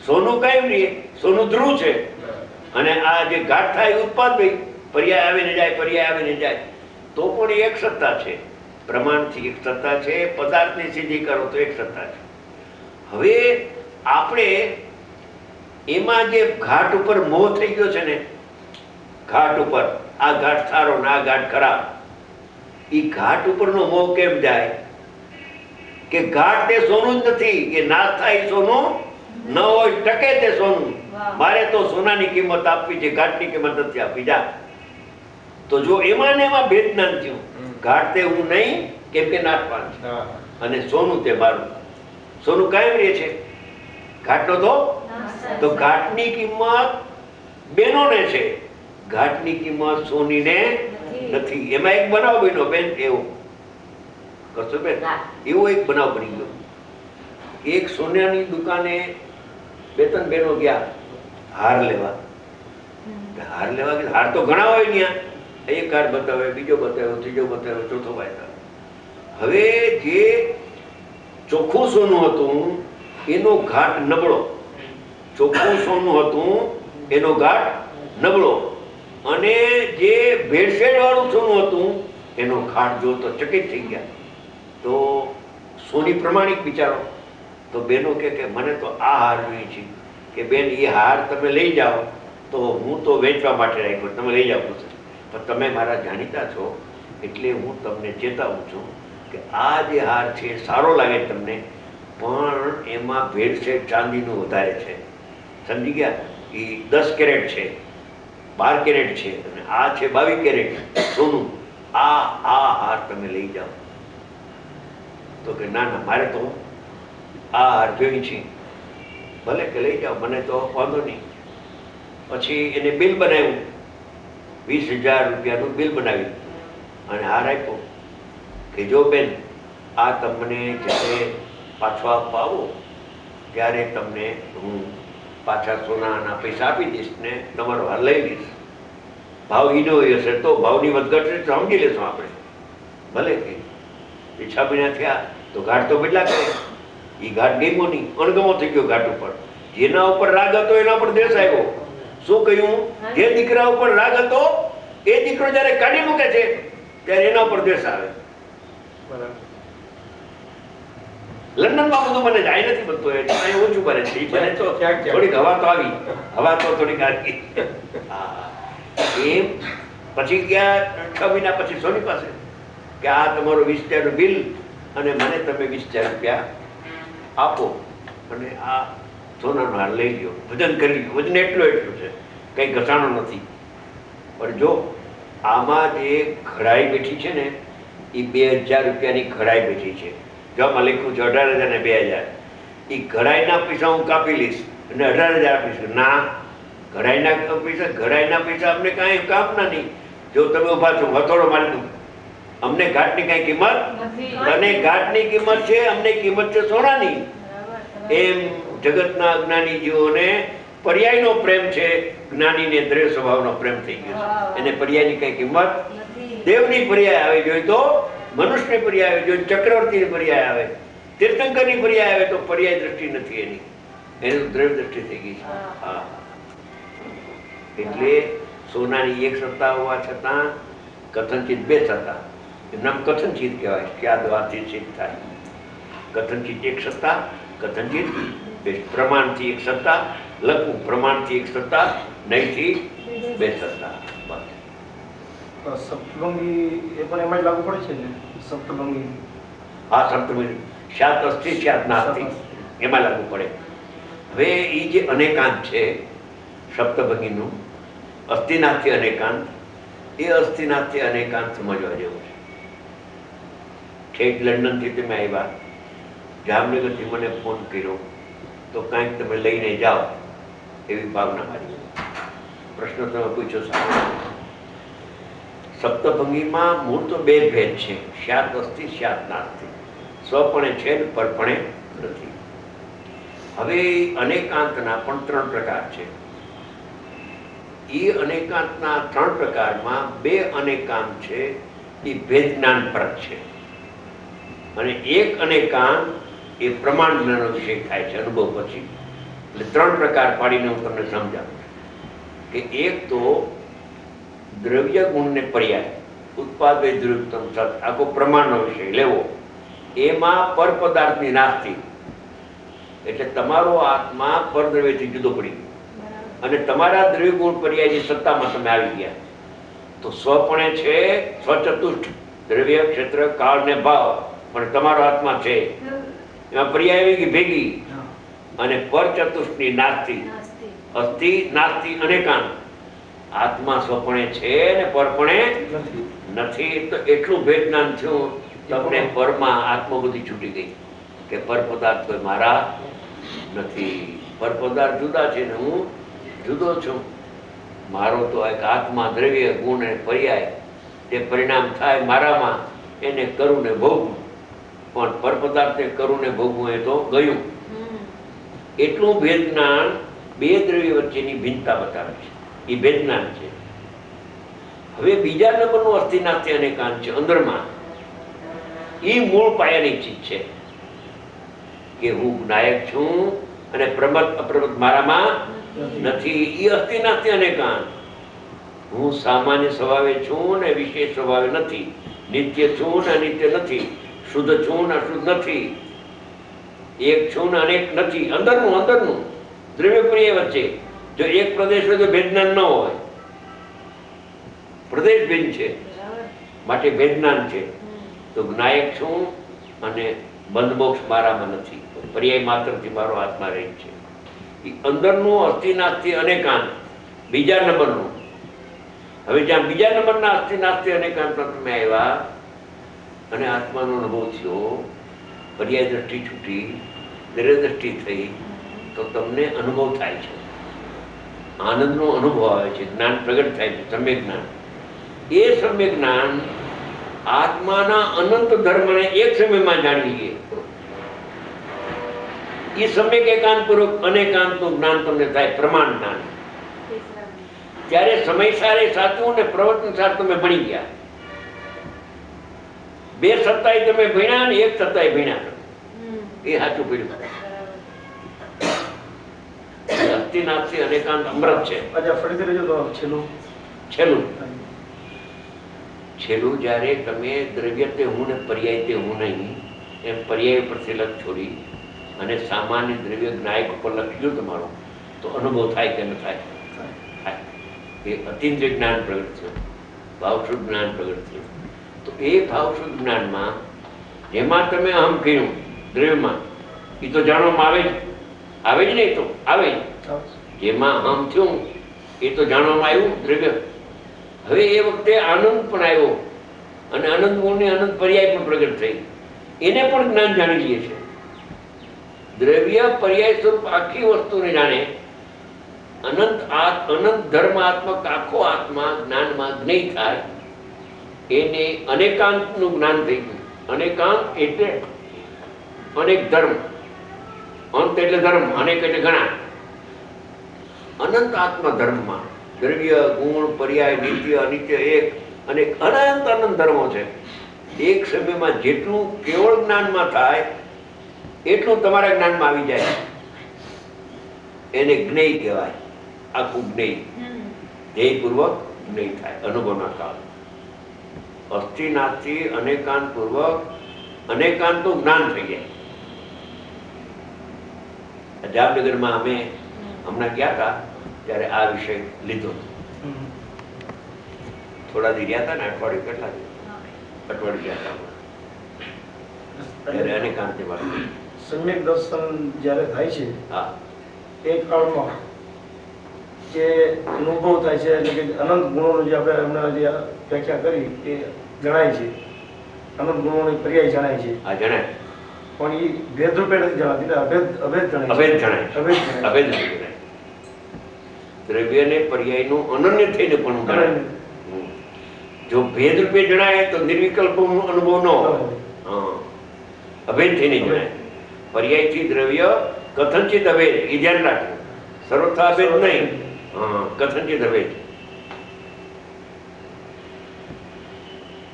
સોનું કાયમ રહીએ. સોનું ધ્રુવ છે. બરાબર. અને આ જે ઘાટ થાય ઉત્પાદ ભાઈ, પર્યાય આવે ને જાય, પર્યાય આવે ને જાય, તો પણ એ એક સત્તા છે. પ્રમાણથી એક સત્તા છે. પદાર્થની સિદ્ધિ કરો તો એક સત્તા છે. હવે આપણે એમાં જે ઘાટ ઉપર મોહ થઈ ગયો છે ને, ઘાટ ઉપર આ ઘાટ સારો ને આ ઘાટ ખરાબ, એ ઘાટ ઉપરનો મોહ કેમ જાય? કે ઘાટ તે સોનું જ નથી, એ નાશ થાય સોનું ન હોય, ટકે તે સોનું. મારે તો સોનાની કિંમત આપવી છે, ઘાટની કિંમત નથી આપવી. જા. તો જો એમાં ને એમાં ભેદ ના થયું. ઘાટ તે હું નહીં, કેમ કે નાશ પામ છે, હા. અને સોનું તે મારું. સોનું કાયમ રહે છે, ઘાટનો તો ઘાટની કિંમત બેનોને છે, ઘાટની કિંમત સોનીને નથી. એમાં એક બનાવ બન્યો બેન, એવો કરશો બેન? એવો એક બનાવ બની ગયો. એક સોનાની દુકાને બે ત્રણ બહેનો ગયા હાર લેવા. હાર લેવા ગયા, હાર તો ઘણા હોય ત્યાં. એક હાર બતાવે, બીજો બતાવ્યો, ત્રીજો બતાવ્યો, ચોથો બતાવ્યો. હવે જે ચોખ્ખું સોનું હતું એનો ઘાટ નબળો. ચોખ્ખું સોનું હતું એનો ઘાટ નબળો, અને જે ભેળસેળ વાળું સોનું હતું એનો ઘાટ જોતો ચકિત થઈ ગયા. તો સોની પ્રમાણિક વિચારો. તો બેનો કે મને તો આ હાર જોઈએ છે. કે બેન, એ હાર તમે લઈ જાઓ, તો હું તો વેચવા માટે રાખ્યો, તમે લઈ જાઓ. પણ તમે મારા જાણીતા છો એટલે હું તમને ચેતાવું છું કે આ જે હાર છે સારો લાગે તમને, પણ એમાં ભેળસેળ ચાંદીનું વધારે છે. સમજી ગયા? એ 10 કેરેટ છે, 12 કેરેટ છે, અને આ છે 22 કેરેટ સોનું. આ હાર તમે લઈ જાઓ. તો કે ના ના, મારે તો આ હાર જોઈ છે. ભલે કે લઈ જાઓ, મને તો વાંધો નહીં. પછી એને બિલ બનાવ્યું, 20,000 રૂપિયાનું બિલ બનાવ્યું અને હાર આપ્યો કે જો બેન, આ તમને જ્યારે પાછો આપવા આવો ત્યારે તમને હું પાછા સોનાના પૈસા આપી દઈશ ને તમારો હાર લઈ લઈશ. ભાવ ઈનો હશે તો ભાવની વધઘટ સમજી લેશું આપણે. ભલે કે 6 મહિના થયા તો ઘાટ તો બદલા કરે. એ ઘાટ ગમો નહીં, અણગમો થઈ ગયો ઘાટ ઉપર. જેના ઉપર રાગ હતો એના ઉપર દેશ આવ્યો. શું કહ્યું? જે દીકરા ઉપર રાગ હતો એ દીકરો જયારે કાઢી મૂકે છે ત્યારે એના ઉપર દેશ આવે. બરાબર. લંડનમાં બધું બને છે, અહીં નથી બનતું. અહીં ઓછું બને છે. ઈ બને તો ક્યાંક ક્યાંક. થોડીક હવા તો આવી, હવા તો થોડીક આવી. હા. એમ પછી ગયા 6 મહિના પછી સોની પાસે કે આ તમારું 20,000 બિલ અને મને તમે 20,000 રૂપિયા આપો અને આ સોનાનો હાર લઈ લ્યો. વજન કરી લ્યો. વજન એટલું છે, કંઈ ઘસાણો નથી. પણ જો આમાં જે ઘડાઈ બેઠી છે ને, એ 2,000 રૂપિયાની ઘડાઈ બેઠી છે. જો આમાં લખ્યું છે 18,000 ને 2,000. એ ઘડાઈના પૈસા હું કાપી લઈશ અને 18,000 આપીશ. ના, ઘડાઈના પૈસા અમને કાંઈ કામના નહીં. જો તમે ઉભા છો, હથોડો મારી દઉં, અમને ઘાટની કાંઈ કિંમત અને ઘાટની કિંમત છે, અમને કિંમત છે સોનાની. એમ જગતના અજ્ઞાની જીવોને પર્યાયનો પ્રેમ છે, જ્ઞાનીને દ્રવ્ય સ્વભાવનો પ્રેમ થઈ ગયો છે. એને પર્યાયની કઈ કિંમત, દેવની પર્યાય આવે જોઈએ તો મનુષ્યની પર્યાય આવે જોઈએ, ચક્રવર્તીની પર્યાય આવે, તીર્થંકરની પર્યાય આવે તો પર્યાય દ્રષ્ટિ નથી એની. એની તો દ્રવ્ય દ્રષ્ટિ થઈ ગઈ છે. હા, એટલે સોનાની એક સત્તા હોવા છતાં કથનચિત બે સત્તા, એનું નામ કથનચિત કહેવાય. ક્યાં દ્વારથી સિદ્ધ થાય. કથનચિત એક સત્તા, કથનચિત બે. પ્રમાણથી એક સત્તા લખવું, પ્રમાણથી એક સત્તા, નહીંથી બે સત્તા. સપ્તભંગી એ પણ એમાં જ લાગુ પડે છે ને? સપ્તભંગી આ સપ્તમી શાત અસ્થિ શાત નાસ્તિ એમાં લાગુ પડે. હવે એ જે અનેકાંત છે સપ્તભંગીનું, અસ્થિનાથથી અનેકાંત, એ અસ્થિનાથથી અનેકાંત સમજવા જેવું છે. ઠેઠ લંડનથી તમે આવ્યા, જામનગરથી મને ફોન કર્યો તો કાંઈક તમે લઈને જાઓ એવી ભાવના મારી. પ્રશ્ન તમે પૂછ્યો સારો. સપ્તભંગીમાં મૂળ તો બે ભેદ છે, શાત અસ્થિ શાત નાસ્તિ. સ્વપણે છે ને પરપણે નથી. હવે અનેકાંતના પણ ત્રણ પ્રકાર છે. એ અનેકાંતના ત્રણ પ્રકારમાં બે અનેકાંત છે એ ભેદ જ્ઞાન પરક છે, અને એક અનેકાંત એ પ્રમાણ જ્ઞાનનો વિષય થાય છે અનુભવ પછી. એટલે ત્રણ પ્રકાર પાડીને હું તમને સમજાવું કે એક તો દ્રવ્ય ગુણને પર્યાય ઉત્પાદ દ્રવ્યતમ સત, આખો પ્રમાણનો વિષય લેવો. એમાં પર પદાર્થની નાસ્તિ, એટલે તમારો આત્મા પરદ્રવ્યથી જુદો પડી અને તમારા દ્રવ્ય ગુણ પર્યાયની સત્તામાં તમે આવી ગયા. તો સ્વપણે છે સ્વચતુષ્ટ, દ્રવ્ય ક્ષેત્ર કાળ ને ભાવ, પણ તમારો આત્મા છે એમાં પર્યાય આવી ગઈ ભેગી. અને પર ચતુષ્ટની નાસ્તિ, અસ્થિ નાસ્તિ અનેકાંત. આત્મા સ્વપણે છે ને પરપણે નથી. તો એટલું ભેદ જ્ઞાન થયું તમને. પરમાં આત્મબુદ્ધિ છૂટી ગઈ કે પર પદાર્થ કોઈ મારા નથી. પર પદાર્થ જુદા છે ને હું જુદો છું. મારો તો એક આત્મા દ્રવ્ય ગુણ અને પર્યાય, તે પરિણામ થાય મારામાં, એને કરું ને ભોગવું. પણ પર પદાર્થને કરું ને ભોગવું એ તો ગયું. એટલું ભેદ જ્ઞાન બે દ્રવ્ય વચ્ચેની ભિન્નતા બતાવે છે. એ ભેદ જ્ઞાન છે. હવે બીજા નંબરનું અસ્થિનાથથી અનેકાંત છે અંદરમાં. એ મૂળ પાયાની ચીજ છે કે હું નાયક છું અને પ્રમત અપ્રમત મારામાં નથી. એ અસ્થિનાથથી અનેકાંત. હું સામાન્ય સ્વભાવે છું ને વિશેષ સ્વભાવે નથી. નિત્ય છું ને અનિત્ય નથી. શુદ્ધ છું ને અશુદ્ધ નથી. એક છું ને અનેક નથી. અંદરનું દ્રવ્ય પ્રિય વચ્ચે જો એક પ્રદેશ હોય તો ભેદ જ્ઞાન ન હોય. પ્રદેશ ભેદ છે માટે ભેદ જ્ઞાન છે. તો નાયક છું અને બંધ મોક્ષ મારામાં નથી. પર્યાય માત્રથી મારો આત્મા રહે છે. એ અંદરનું અસ્થિનાથથી અનેકાંત બીજા નંબરનું. હવે જ્યાં બીજા નંબરના અસ્થિનાથથી અનેકાંતમાં તમે આવ્યા અને આત્માનો અનુભવ થયો, પર્યાય દ્રષ્ટિ છૂટી, દ્રવ્ય દ્રષ્ટિ થઈ, તો તમને અનુભવ થાય છે, આનંદનો અનુભવ આવે છે, જ્ઞાન પ્રગટ થાય છે, સમ્યક જ્ઞાન. એ સમ્યક જ્ઞાન આત્માના અનંત ધર્મને એક સમયમાં જાણી લઈએ. એ સમ્યક એકાંતપૂર્વક અનેકાંતનું જ્ઞાન તમને થાય, પ્રમાણ જ્ઞાન. ત્યારે સમય સારે સાચું ને પ્રવચન સાર તમે ભણી ગયા. બે સત્તાએ તમે ભણ્યા ને એક સત્તાએ ભણ્યા, એ સાચું ભણ્યું. અસ્થિનાથથી અનેકાંત અમૃત છે. છેલ્લું જ્યારે તમે દ્રવ્ય તે હું ને પર્યાય તે હું નહીં એમ પર્યાય પરથી લક્ષ છોડી અને સામાન્ય દ્રવ્ય જ્ઞાયક ઉપર લખ્યું તમારું, તો અનુભવ થાય કે ન થાય? એ અતિન્દ્રિય જ્ઞાન પ્રગટ થયું, ભાવશુદ્ધ જ્ઞાન પ્રગટ થયું. તો એ ભાવશુદ્ધ જ્ઞાનમાં જેમાં તમે અહમ કહ્યું દ્રવ્યમાં, એ તો જાણવામાં આવે જ નહીં, તો આવે જ. જેમાં અહમ થયું એ તો જાણવામાં આવ્યું દ્રવ્ય. હવે એ વખતે આનંદ પણ આવ્યો અને આનંદ ગુણની અનંત પર્યાય પણ પ્રગટ થઈ, એને પણ જ્ઞાન જાણી લઈએ છે. દ્રવ્ય પર્યાય સ્વરૂપ આખી વસ્તુને જાણે. અનંત ધર્માત્મક આખો આત્મા જ્ઞાનમાં જ્ઞેય થાય, એને અનેકાંતનું જ્ઞાન થઈ ગયું. અનેકાંત એટલે અનેક ધર્મ, અંત એટલે ધર્મ, અનેક એટલે ઘણા. અનંત આત્મા ધર્મમાં દ્રવ્ય ગુણ પર્યાય નિત્ય અનિત્ય એક અને અનંત ધર્મો છે. એક સમયમાં જેટલું કેવળ જ્ઞાનમાં થાય એટલું તમારા જ્ઞાનમાં આવી જાય. એને જ્ઞેય કહેવાય. આખું જ્ઞેય, ધ્યેયપૂર્વક જ્ઞેય થાય અનુભવના કાળ. અસ્થિનાથથી અનેકાંત પૂર્વક અનેકાંતનું જ્ઞાન થઈ જાય. જામનગરમાં અમે હમણાં ગયા હતા ત્યારે આ વિષય લીધો હતો. થોડા દી રહ્યા હતા ને, અઠવાડિયું કેટલા દી? અઠવાડિયું ગયા હતા ત્યારે અનેકાંતની વાત કરી. સમ્યક દર્શન જ્યારે થાય છે હા, એ કાળમાં જે અનુભવ થાય છે એટલે કે અનંત ગુણોનું જે આપણે હમણાં જે વ્યાખ્યા કરી એ જણાય છે, અનંત ગુણોની પર્યાય જણાય છે, આ જણાય પણ એ ભેદ રૂપે નથી જણાતી ને, અભેદ અભેદ જણાય છે. અભેદ જણાય, અભેદ જણાય. અભેદ નહીં જણાય. દ્રવ્યને પર્યાયનું અનન્ય થઈને પણ જણાય. જો ભેદ રૂપે જણાય તો નિર્વિકલ્પ અનુભવ ન હોય. હા, અભેદ થઈને જણાય. પર્યાયથી દ્રવ્ય કથનચિત અભેદ, એ ધ્યાન રાખવું. સર્વથા અભેદ નહીં. હા, કથનચિત અભેદ.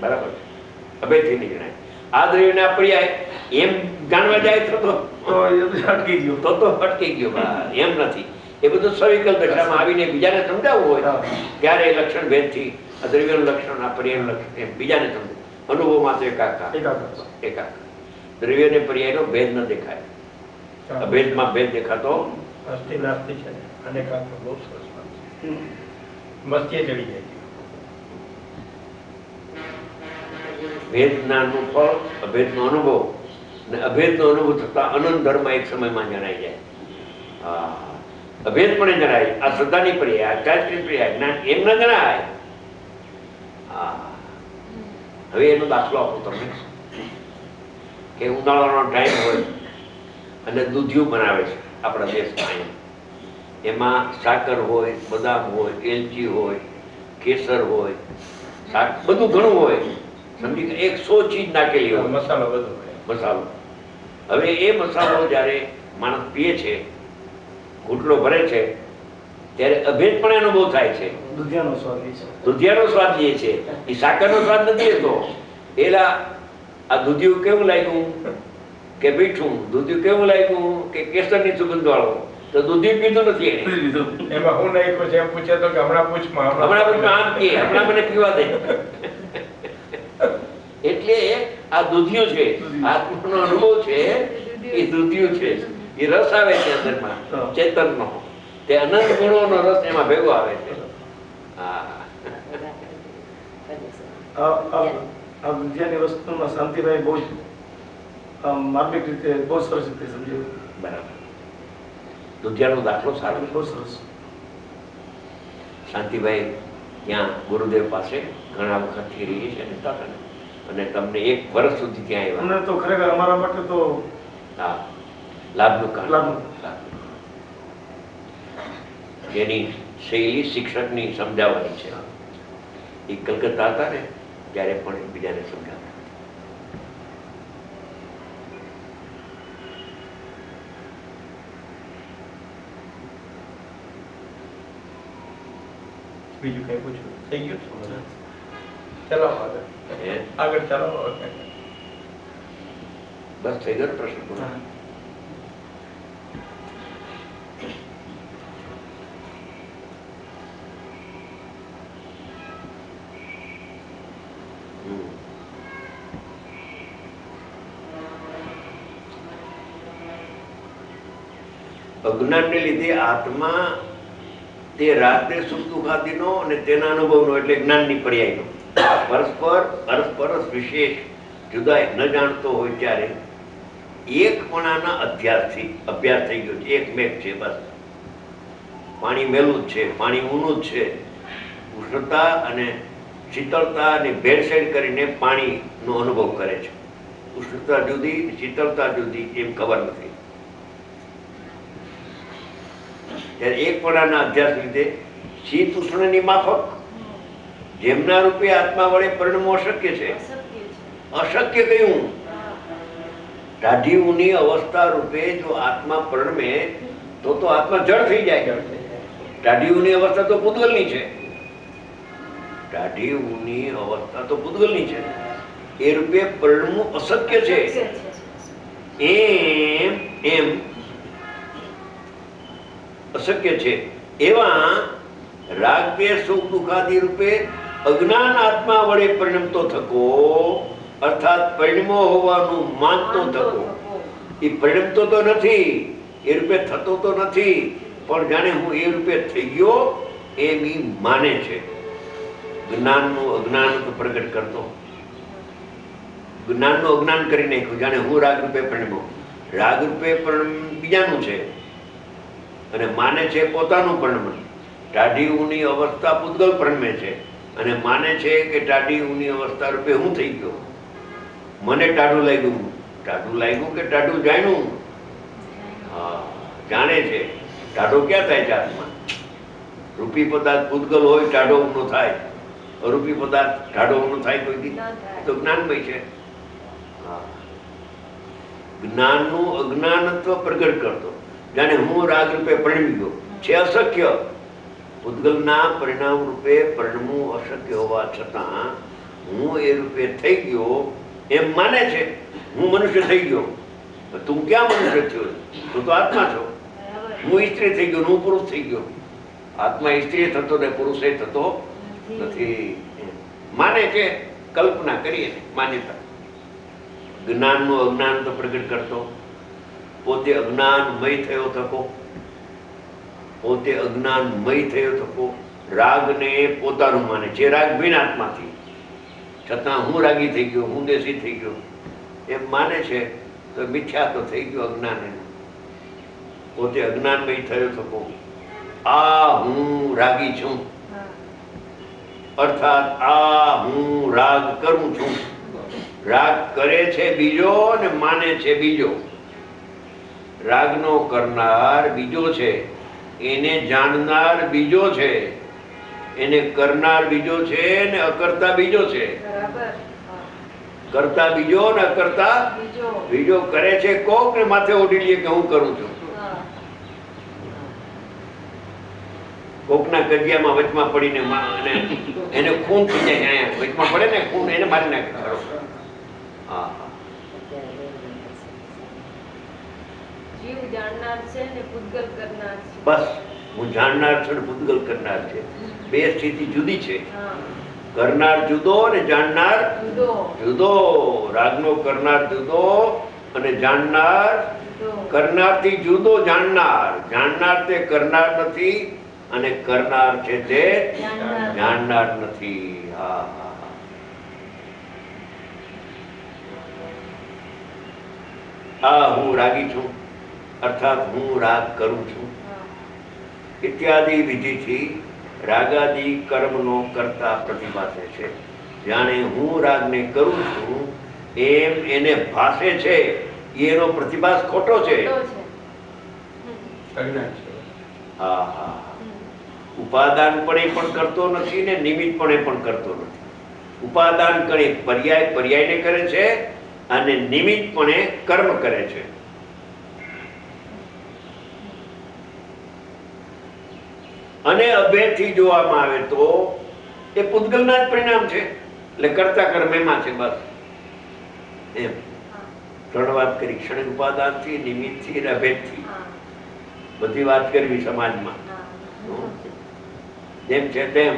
બરાબર, અભેદ થઈને જણાય. આ દ્રવ્યના પર્યાય એમ જાણવા જાય તો તો એ તો અટકી ગયો. તો અટકી ગયો. એમ નથી. એ બધું સવિકલ્પ દશામાં આવીને બીજાને સમજાવવું હોય ત્યારે એ લક્ષણ ભેદથી દ્રવ્યનું લક્ષણ, આ પર્યાયનું લક્ષણ એમ બીજાને સમજવું. અનુભવમાં તો એકાકાર. દ્રવ્ય ને પર્યાયનો ભેદ ન દેખાય. અભેદમાં ભેદ દેખાતો અસ્થિ નાસ્તિ છે ને, અનેકાંત બહુ સરસ વાત છે. મસ્તીએ ચડી જાય છે. ભેદ જ્ઞાનનું ફળ, અભેદનો અનુભવ, ને અભેદનો અનુભવ થતા અનંત ધર્મ એક સમયમાં જણાઈ જાય. હા, અભેદ પણ જણાય. આ શ્રદ્ધાની પર્યાય, આ ચારિત્રિક પર્યાય, જ્ઞાન એમ ન જણાય. હા, હવે એનો દાખલો આપો તમને કે ઉનાળાનો ટાઈમ હોય અને દૂધિયું બનાવે છે આપણા દેશમાં. એમાં સાકર હોય, બદામ હોય, એલચી હોય, કેસર હોય, બધું ઘણું હોય. સમજી કે 100 ચીજ નાખેલી હોય, મસાલો બધો હોય. મસાલો. હવે એ મસાલો જ્યારે માણસ પીએ છે, ઘૂંટડો ભરે છે, ત્યારે અભેદ પણ અનુભવ થાય છે. દુધિયાનો સ્વાદ એ છે. દુધિયાનો સ્વાદ લે છે, એ સાકરનો સ્વાદ નથી લેતો. એલા આ દૂધિયું કેવું લાગ્યું કે મીઠું, દૂધિયું કેવું લાગ્યું કે કેસરની સુગંધ વાળું, તો દૂધિયું પીધું નથી એને. એમાં હું નાખ્યું છે એમ પૂછે તો કે હમણાં પૂછમાં હમણાં આમ કે હમણાં મને પીવા દે. એટલે આ દૂધિયું છે, આત્માનો અનુભવ છે, એ દૂધિયું છે. એ રસ આવે છે અંદરમાં ચેતનનો, તે અનંત ગુણોનો રસ એમાં ભેગો આવે છે. હા, આ દુધિયાની વસ્તુમાં શાંતિભાઈ બહુ જ માર્મિક રીતે બહુ સરસ રીતે સમજાવ્યું. બરાબર. દુધિયાનો દાખલો સારો છે. બહુ સરસ. શાંતિભાઈ ત્યાં ગુરુદેવ પાસે ઘણા વખતથી રહી છે અને તમને 1 વર્ષ સુધી ત્યાં આવ્યા. અમને તો ખરેખર અમારા માટે તો હા, લાભનું કામ. લાભનું. જેની શૈલી શિક્ષકની સમજાવવાની છે. એ કલકત્તા હતા ને ત્યારે પણ એકબીજાને સમજાવતા. બીજું કઈ પૂછવું થઈ ગયું? ચલો આગળ. હે? આગળ ચાલો. બસ થઈ ગયો ને પ્રશ્ન પૂરો? અજ્ઞાનને લીધે આત્મા તે રાતે સુખ દુખાદીનો અને તેના અનુભવનો એટલે જ્ઞાનની પર્યાયનો અરસપરસ વિશેષ જુદાઈ ન જાણતો હોય ત્યારે એકપણાના અભ્યાસ થઈ ગયો છે. એક મેઘ છે બસ. પાણી મેલું જ છે, પાણી ઊનું જ છે. ઉષ્ણતા અને શીતળતા અને ભેળસેળ કરીને પાણીનો અનુભવ કરે છે. ઉષ્ણતા જુદી, શીતળતા જુદી, એમ ખબર નથી. ત્યારે એકપણાના અભ્યાસ લીધે શીત ઉષ્ણની માફક જેમના રૂપે આત્મા વડે પરિણમવું અશક્ય છે. અશક્ય કયું? ટાઢી ઊની અવસ્થા રૂપે જો આત્મા પરિણમે તો આત્મા જળ થઈ જાય. ટાઢી ઊની અવસ્થા તો પૂતગલની છે. ટાઢી ઊની અવસ્થા તો પૂતગલની છે. એ રૂપે પરિણમવું અશક્ય છે. એમ અશક્ય છે એવા રાગ દ્વેષ સુખ દુઃખાદી રૂપે અજ્ઞાન આત્મા વડે પરિણમતો થકો, અર્થાત પરિણમો હોવાનું માનતો થકો. એ પરિણમતો તો નથી, એ રૂપે થતો તો નથી, પણ જાણે હું એ રૂપે થઈ ગયો એમ ઈ માને છે. જ્ઞાનનું અજ્ઞાન પ્રગટ કરતો, જ્ઞાનનું અજ્ઞાન કરી નાખ્યું, જાણે હું રાગ રૂપે પરિણમો. રાગ રૂપે પણ બીજાનું છે અને માને છે પોતાનું પરિણમન. ટાઢી ઊની અવસ્થા પૂતગલ પરિણમે છે અને માને છે કે ટાઢી ઊની અવસ્થા રૂપે હું થઈ ગયો. મને ટાઢું લાગ્યું કે ટાઢું જાણ્યું? હા, જાણે છે. ટાઢો ક્યાં થાય છે આત્મા? રૂપી પદાર્થ પૂતગલ હોય ટાઢો ઊનો થાય, અરૂપી પદાર્થ ટાઢો ઊનો થાય કોઈ દી? તો જ્ઞાનમય છે. જ્ઞાનનું અજ્ઞાનત્વ પ્રગટ કરતો, જાણે હું રાગ રૂપે પરિણમી ગયો છે. અશક્ય, પૂતગલના પરિણામ રૂપે પરિણમવું અશક્ય હોવા છતાં હું એ રૂપે થઈ ગયો એમ માને છે. હું મનુષ્ય થઈ ગયો. તું ક્યાં મનુષ્ય થયો? તું તો આત્મા છો. હું સ્ત્રી થઈ ગયો, હું પુરુષ થઈ ગયો. આત્મા સ્ત્રી થતો ને પુરુષે થતો નથી. માને છે, કલ્પના કરીએ, માન્યતા. જ્ઞાનનું અજ્ઞાન તો પ્રગટ કરતો, પોતે અજ્ઞાનમય થયો થકો, પોતે અજ્ઞાનમય થયો થકો. રાગને પોતાનું માને છે, રાગ ભીન આત્માથી, છતાં હું રાગી થઈ ગયો, હું દેશી થઈ ગયો એમ માને છે. તો મિથ્યા તો થઈ ગયો અજ્ઞાન. પોતે અજ્ઞાનમય થયો થકો. આ હું રાગી છું, અર્થાત આ હું રાગ કરું છું. રાગ કરે છે બીજો ને માને છે બીજો. રાગનો કરનાર બીજો છે, એને જાણનાર બીજો છે, એને કરનાર બીજો છે ને અકર્તા બીજો છે. કરતા બીજો ને અકર્તા બીજો. કરે છે કોક ને માથે ઓઢી લે કે હું કરું છું. કોકના કજિયામાં વચમાં પડીને એને ખૂન થઈ જાય, અહીંયા વચમાં પડે ને ખૂન, એને મારી નાખે. બસ, હું જાણનાર છું ને પૂતગલ કરનાર છે. બે સ્થિતિ જુદી છે. કરનાર જુદો ને જાણનાર જુદો. રાગનો કરનાર જુદો અને જાણનાર કરનારથી જુદો. જાણનાર તે કરનાર નથી અને કરનાર છે તે જાણનાર નથી. હા, આ હું રાગી છું, અર્થાત હું રાગ કરું છું ઇત્યાદિ વિધિથી રાગાદિ કર્મનો કરતા પ્રતિભાસે છે. જાણે હું રાગને કરું છું એમ એને ભાસે છે. એનો પ્રતિભાસ ખોટો છે. હા હા, ઉપાદાનપણે પણ કરતો નથી ને નિમિત્તપણે પણ કરતો નથી. ઉપાદાનપણે પર્યાયને કરે છે અને નિમિત્તપણે કર્મ કરે છે. અને અભેદથી જોવામાં આવે તો એ પૂતગલના જ પરિણામ છે. એટલે કરતા કર્મ એમાં છે. બસ એમ ત્રણ વાત કરી: ક્ષણિક ઉપાદાનથી, નિમિત્તથી અને અભેદથી. બધી વાત કરવી સમાજમાં જેમ છે તેમ.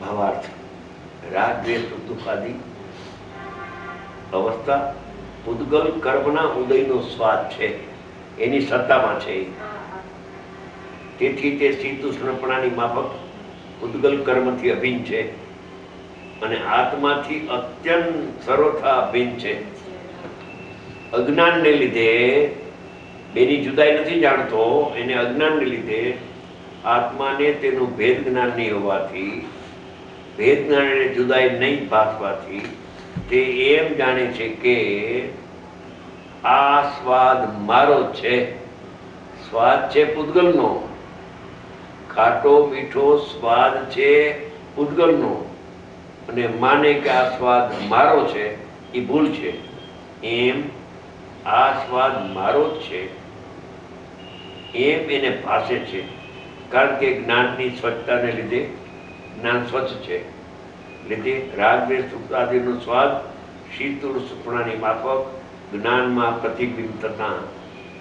ભાવાર્થ: રાગ દ્વેષ સુખ દુઃખ આદિ અવસ્થા પૂતગલ કર્મના ઉદયનો સ્વાદ છે, એની સત્તામાં છે. તેથી તે શીતોષ્ણપણાની માફક પૂતગલ કર્મથી અભિન્ન છે અને આત્માથી અત્યંત સર્વથા અભિન્ન છે. અજ્ઞાનને લીધે બેની જુદાઈ નથી જાણતો. એને અજ્ઞાનને લીધે આત્માને તેનું ભેદ જ્ઞાન નહીં હોવાથી, ભેદ જ્ઞાન એને જુદાઈ નહીં ભાસવાથી તે એમ જાણે છે કે આ સ્વાદ મારો છે. સ્વાદ છે પૂતગલનો, ખાટો મીઠો સ્વાદ છે પૂતગલનો, અને માને કે આ સ્વાદ મારો છે. એ ભૂલ છે. એમ આ સ્વાદ મારો જ છે એમ એને ભાસે છે. કારણ કે જ્ઞાનની સ્વચ્છતાને લીધે, જ્ઞાન સ્વચ્છ છે લીધે રાગ દ્વેષ સુખ આદિનો સ્વાદ શીતળ સુપણાની માફક જ્ઞાનમાં પ્રતિબિંબ થતા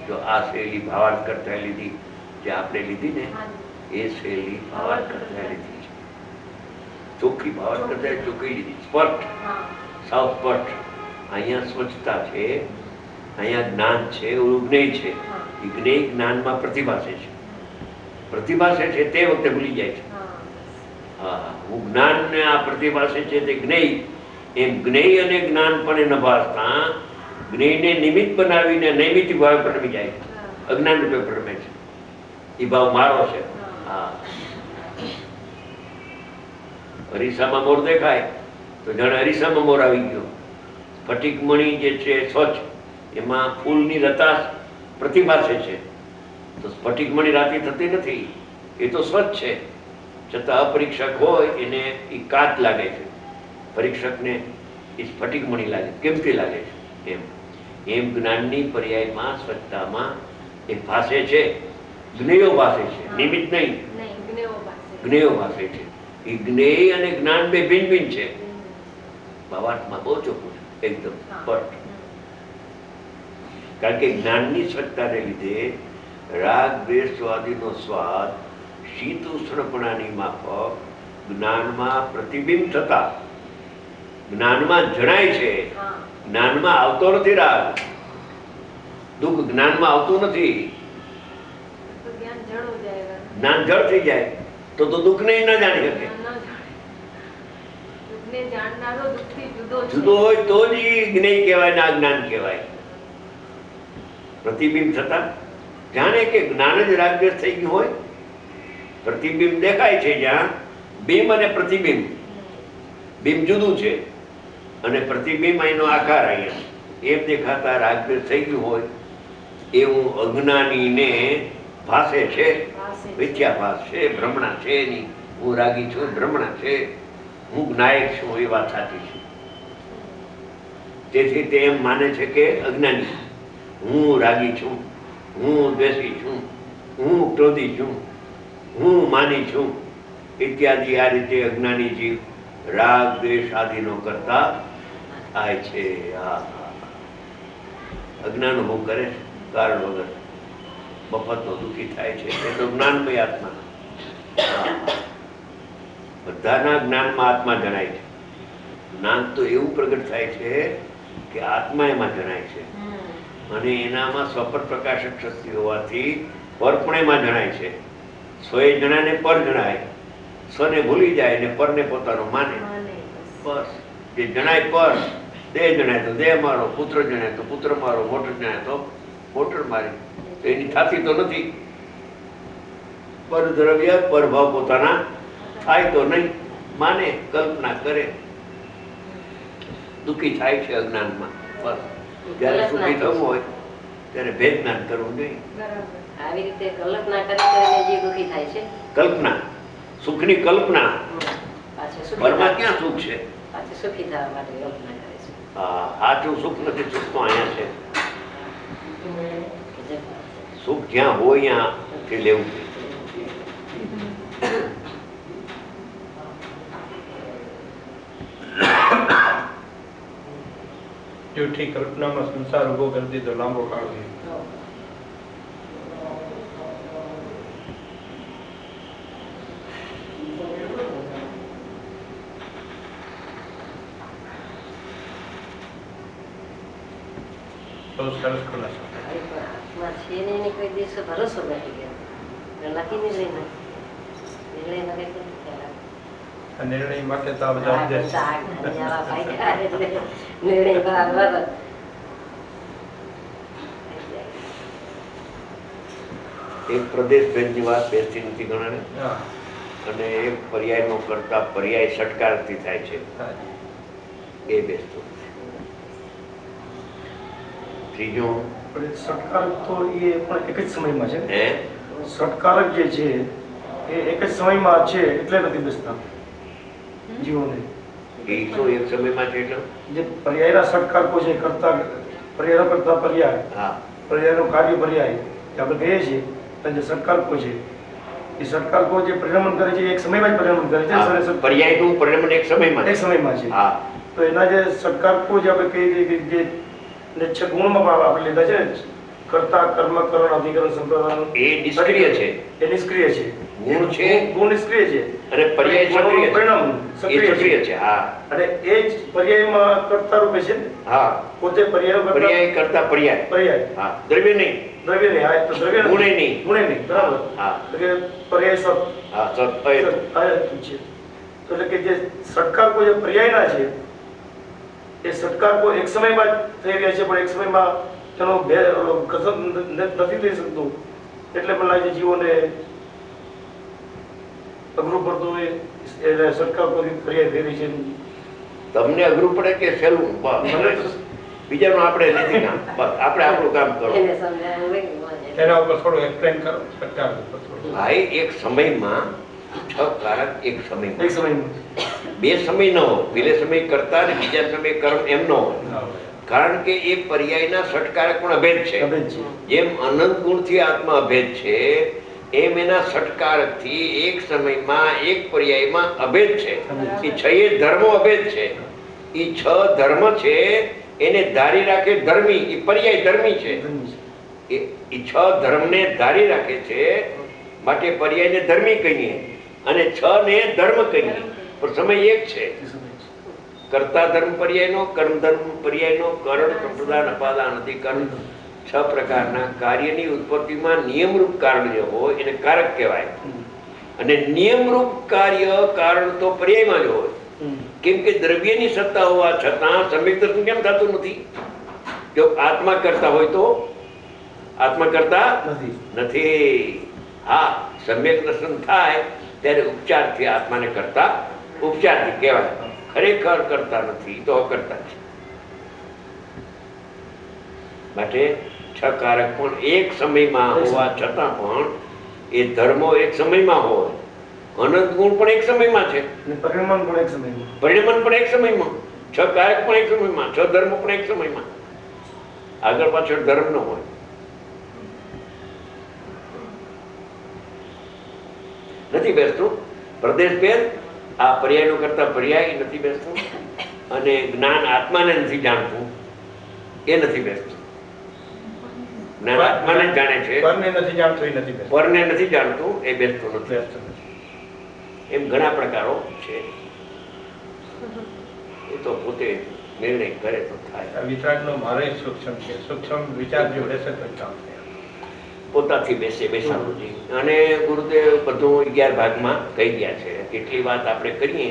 જો આ શૈલી ભાવાર્થ કરતા લીધી જે આપણે લીધી ને એ શૈલી ભાવાર્થ કરતા લીધી છે. ચોખ્ખી ભાવાર્થ કરતા ચોખ્ખી લીધી, સ્પષ્ટ, સાવ સ્પષ્ટ. અહીંયા સ્વચ્છતા છે, અહીંયા જ્ઞાન છે, ઓલું જ્ઞેય છે. એ જ્ઞેય જ્ઞાનમાં પ્રતિભાસે છે. પ્રતિભાસે છે તે વખતે ભૂલી જાય છે. હા, હું જ્ઞાનને આ પ્રતિભાસે છે તે જ્ઞેય, એમ જ્ઞેય અને જ્ઞાન પણ ન ભાસતા જ્ઞેયને નિમિત્ત બનાવીને નૈમિત્તિક ભાવે પરમી જાય છે, અજ્ઞાન રૂપે પરમે છે. એ ભાવ મારો છે. હા, અરીસામાં મોર દેખાય તો જાણે અરીસામાં મોર આવી ગયો. સ્ફટિકમણી જે છે સ્વચ્છ, એમાં ફૂલની રતાશ પ્રતિભાસે છે, તો સ્ફટિકમણી રાતી થતી નથી, એ તો સ્વચ્છ છે. છતાં અપરીક્ષક હોય એને એ કાચ લાગે છે, પરીક્ષકને એ સ્ફટિકમણી લાગે, કેમથી લાગે છે. એમ જ્ઞાનની પર્યાયમાં સ્વચ્છતામાં એ ભાષે છે, જ્ઞેયો ભાષે છે, નિમિત્ત નહીં, જ્ઞેયો ભાષે છે. એ જ્ઞેય અને જ્ઞાન બે ભિન્ન ભિન્ન છે. ભાવાર્થમાં બહુ ચોખ્ખું છે, એકદમ સ્પષ્ટ. કારણ કે જ્ઞાનની સ્વચ્છતાને લીધે રાગ દ્વેષ સ્વાદીનો સ્વાદ શીત ઉષ્ણપણાની માફક જ્ઞાનમાં પ્રતિબિંબ થતા જ્ઞાનમાં જણાય છે. જ્ઞાનમાં આવતો નથી રાગ, દુઃખ જ્ઞાનમાં આવતું નથી. જ્ઞાન જળ થઈ જાય તો દુઃખને ન જાણી શકે. જુદો હોય તો જ જ્ઞેય કહેવાય ને આ જ્ઞાન કહેવાય. પ્રતિબિંબ થતા જાણે કે જ્ઞાન જ રાગદ્વેષ થઈ ગયું હોય. પ્રતિબિંબ દેખાય છે જ્યાં બિંબ અને પ્રતિબિંબ, બિંબ જુદું છે અને પ્રતિબિંબ અહીંનો આકાર અહીંયા એમ દેખાતા રાગદ્વેષ થઈ ગયું હોય એવું અજ્ઞાનીને ભાષે છે, મિથ્યાભાસ છે, ભ્રમણા છે નહીં. હું રાગી છું, ભ્રમણા છે, હું જ્ઞાયક છું, એ વાત સાચી છે. તેથી તે એમ માને છે કે અજ્ઞાની હું રાગી છું, હું દ્વેષી છું, હું ક્રોધી છું, હું માની છું ઇત્યાદિ. આ રીતે અજ્ઞાની જીવ રાગ દ્વેષ આદિનો કરતા થાય છે. અજ્ઞાન હું કરે કારણ વગર મફતનો દુઃખી થાય છે. એ તો જ્ઞાનમય આત્મા. બધાના જ્ઞાનમાં આત્મા જણાય છે. જ્ઞાન તો એવું પ્રગટ થાય છે કે આત્મા એમાં જણાય છે અને એનામાં સ્વપર પ્રકાશક શક્તિ હોવાથી પર પણ એમાં જણાય છે. સ્વએ જણાય ને પર જણાય, સ્વને ભૂલી જાય ને પરને પોતાનો માને. બસ જે જણાય પર, દેહ જણાય તો દેહ મારો, પુત્ર જણાય તો પુત્ર મારો, મોટર જણાય તો મોટર મારી. તો એની થાતી તો નથી. પર દ્રવ્ય પર ભાવ પોતાના થાય તો નહીં, માને, કલ્પના કરે. દુઃખી થાય છે અજ્ઞાનમાં. બસ જયારે સુખી થવું હોય ત્યારે ભેદ જ્ઞાન કરવું નહીં. આવી રીતે કલ્પના કરીને જે દુઃખી થાય છે, કલ્પના, સુખની કલ્પના. પરમાં ક્યાં સુખ છે? પાછું સુખી થવા માટે કલ્પના કરે છે. સાચું સુખ નથી, સુખ તો અહીંયા છે. સુખ જ્યાં હોય ત્યાંથી લેવું. જૂઠી કલ્પનામાં સંસાર ઉભો કરી દીધો લાંબો કાળ સુધી. બહુ સરસ ખુલાસો. આત્મા છે ને એને કોઈ દિવસે ભરોસો બેઠી ગયો, લખીને લઈને નિર્ણય વગર નથી કરાય. આ નિર્ણય માટે તો આ બધા નિર્ણય બરાબર. એક પ્રદેશ ભેદની વાત બેસતી નથી ગણાને, હા, અને એક પર્યાયનો કરતા પર્યાય ષટકારથી થાય છે એ બેસતો. ત્રીજું પણ સટકારક તો એ પણ એક જ સમયમાં છે. હે સટકારક જે છે એ એક જ સમયમાં છે એટલે નથી બેસતા જીવોને. એ શું એક સમયમાં છે એટલે? જે પર્યાયના સટકારકો છે, કરતા પર્યાય કરતા પર્યાય, હા, પર્યાયનો કાર્ય પર્યાય જે આપણે કહીએ છીએ, અને જે સટકારકો છે એ સટકારકો જે પરિણમન કરે છે એક સમયમાં જ પરિણમન કરે છે. પર્યાયનું પરિણમન એક સમયમાં એક સમયમાં છે. હા, તો એના જે સટકારકો જે આપણે કહી દઈએ કે જે ને 6 ગુણમાં આપણે લીધા છે ને, કર્તા કર્મ કરણ અધિકરણ સંપ્રદાન, એ નિષ્ક્રિય છે, એ નિષ્ક્રિય છે. ગુણ છે, ગુણ નિષ્ક્રિય છે અને પર્યાય સક્રિય છે. પરિણામ એ સક્રિય સક્રિય છે. છે. હા અને એ જ પર્યાયમાં કર્તા રૂપે છે ને, હા, પોતે પર્યાય પર્યાય કરતા પર્યાય. પર્યાય હા, દ્રવ્ય નહીં, દ્રવ્ય નહીં. હા, તો દ્રવ્ય ગુણે નહીં. ગુણે નહીં, બરાબર. હા તો કે પર્યાય સત હા, સત અયત. છે. તો એટલે કે જે સટકારકો જે પર્યાયના છે એ સટકારકો એક સમયમાં જ થઈ રહ્યા છે, પણ એક સમયમાં તેનો કસમ નથી થઈ શકતું. એટલે પણ લાગે જીવોને અઘરું પડતું હોય એટલે સટકારકો પર્યાય થઈ રહી છે. તમને અઘરું પડે કે સહેલું? બસ બીજાનું આપણે નથી કામ. બસ આપણે આપણું કામ કરો. એને સમજાવવું હોય ને મને. એના ઉપર થોડું એક્સપ્લેન કરો સરકાર ઉપર થોડું. ભાઈ, એક સમયમાં 6 કારક એક સમયમાં. એક સમયમાં બે સમય ન હોય. પેલે સમય કરતા અને બીજા સમય કર્મ એમ ન હોય. ના હોય. કારણ કે એ પર્યાયના ષટકારક પણ અભેદ છે. અભેદ છે. જેમ અનંત ગુણથી આત્મા અભેદ છે, એમ એના ષટકારકથી એક સમયમાં એક પર્યાયમાં અભેદ છે. એ 6 ધર્મો અભેદ છે. એ 6 ધર્મ છે એને ધારી રાખે ધર્મી, એ પર્યાય ધર્મી છે. એ 6 ધર્મને ધારી રાખે છે, માટે પર્યાયને ધર્મી કહીએ અને 6 ને ધર્મ કહીએ. પણ સમય એક છે. કર્તા ધર્મ પર્યાયનો, કર્મ ધર્મ પર્યાયનો, કરણ સંપ્રદાન અપાદાન અધિકરણ, 6 પ્રકારના કાર્યની ઉત્પત્તિમાં નિયમરૂપ કારણ જે હોય એને કારક કહેવાય. અને નિયમરૂપ કાર્ય કારણ તો પર્યાયમાં જ હોય. કેમ કે દ્રવ્યની સત્તા હોવા છતાં સમ્યક દર્શન કેમ થતું નથી? જો આત્મા કરતા હોય તો આત્મા કરતા નથી. હા, સમ્યક દર્શન થાય ત્યારે ઉપચારથી આત્માને કરતા ઉપચારથી કહેવાય. ખરેખર કરતા નથી તો અકર્તા છે. માટે 6 કારક પણ એક સમયમાં હોવા છતાં પણ એ ધર્મો એક સમયમાં હોય. અનંત ગુણ પણ એક સમયમાં છે, પરિણામ પણ એક સમયમાં, પરિણામ પણ એક સમયમાં, 6 કારક પણ એક સમયમાં, 6 ધર્મો પણ એક સમયમાં. આગળ પાછળ ધર્મ ન હોય. નથી બેસતું પ્રદેશ ભેદ. આ પર્યાયનો કરતા પર્યાય નથી બેસતું, અને જ્ઞાન આત્માને નથી જાણતું એ નથી બેસતું. જ્ઞાન આત્માને જ જાણે છે, પરને નથી જાણતો એ નથી બેસતો. પરને નથી જાણતું એ બેસતું નથી. બેસતો નથી. એમ ઘણા પ્રકારો છે. એ તો પોતે નિર્ણય કરે તો થાય. આ વિતરાગનો મારો એક સૂક્ષ્મ છે. સૂક્ષ્મ વિચાર જો રહેશે તો કામ થાય. પોતાથી બેસાડવું જોઈએ. અને ગુરુદેવ બધું 11 ભાગમાં કહી ગયા છે. કેટલી વાત આપણે કરીએ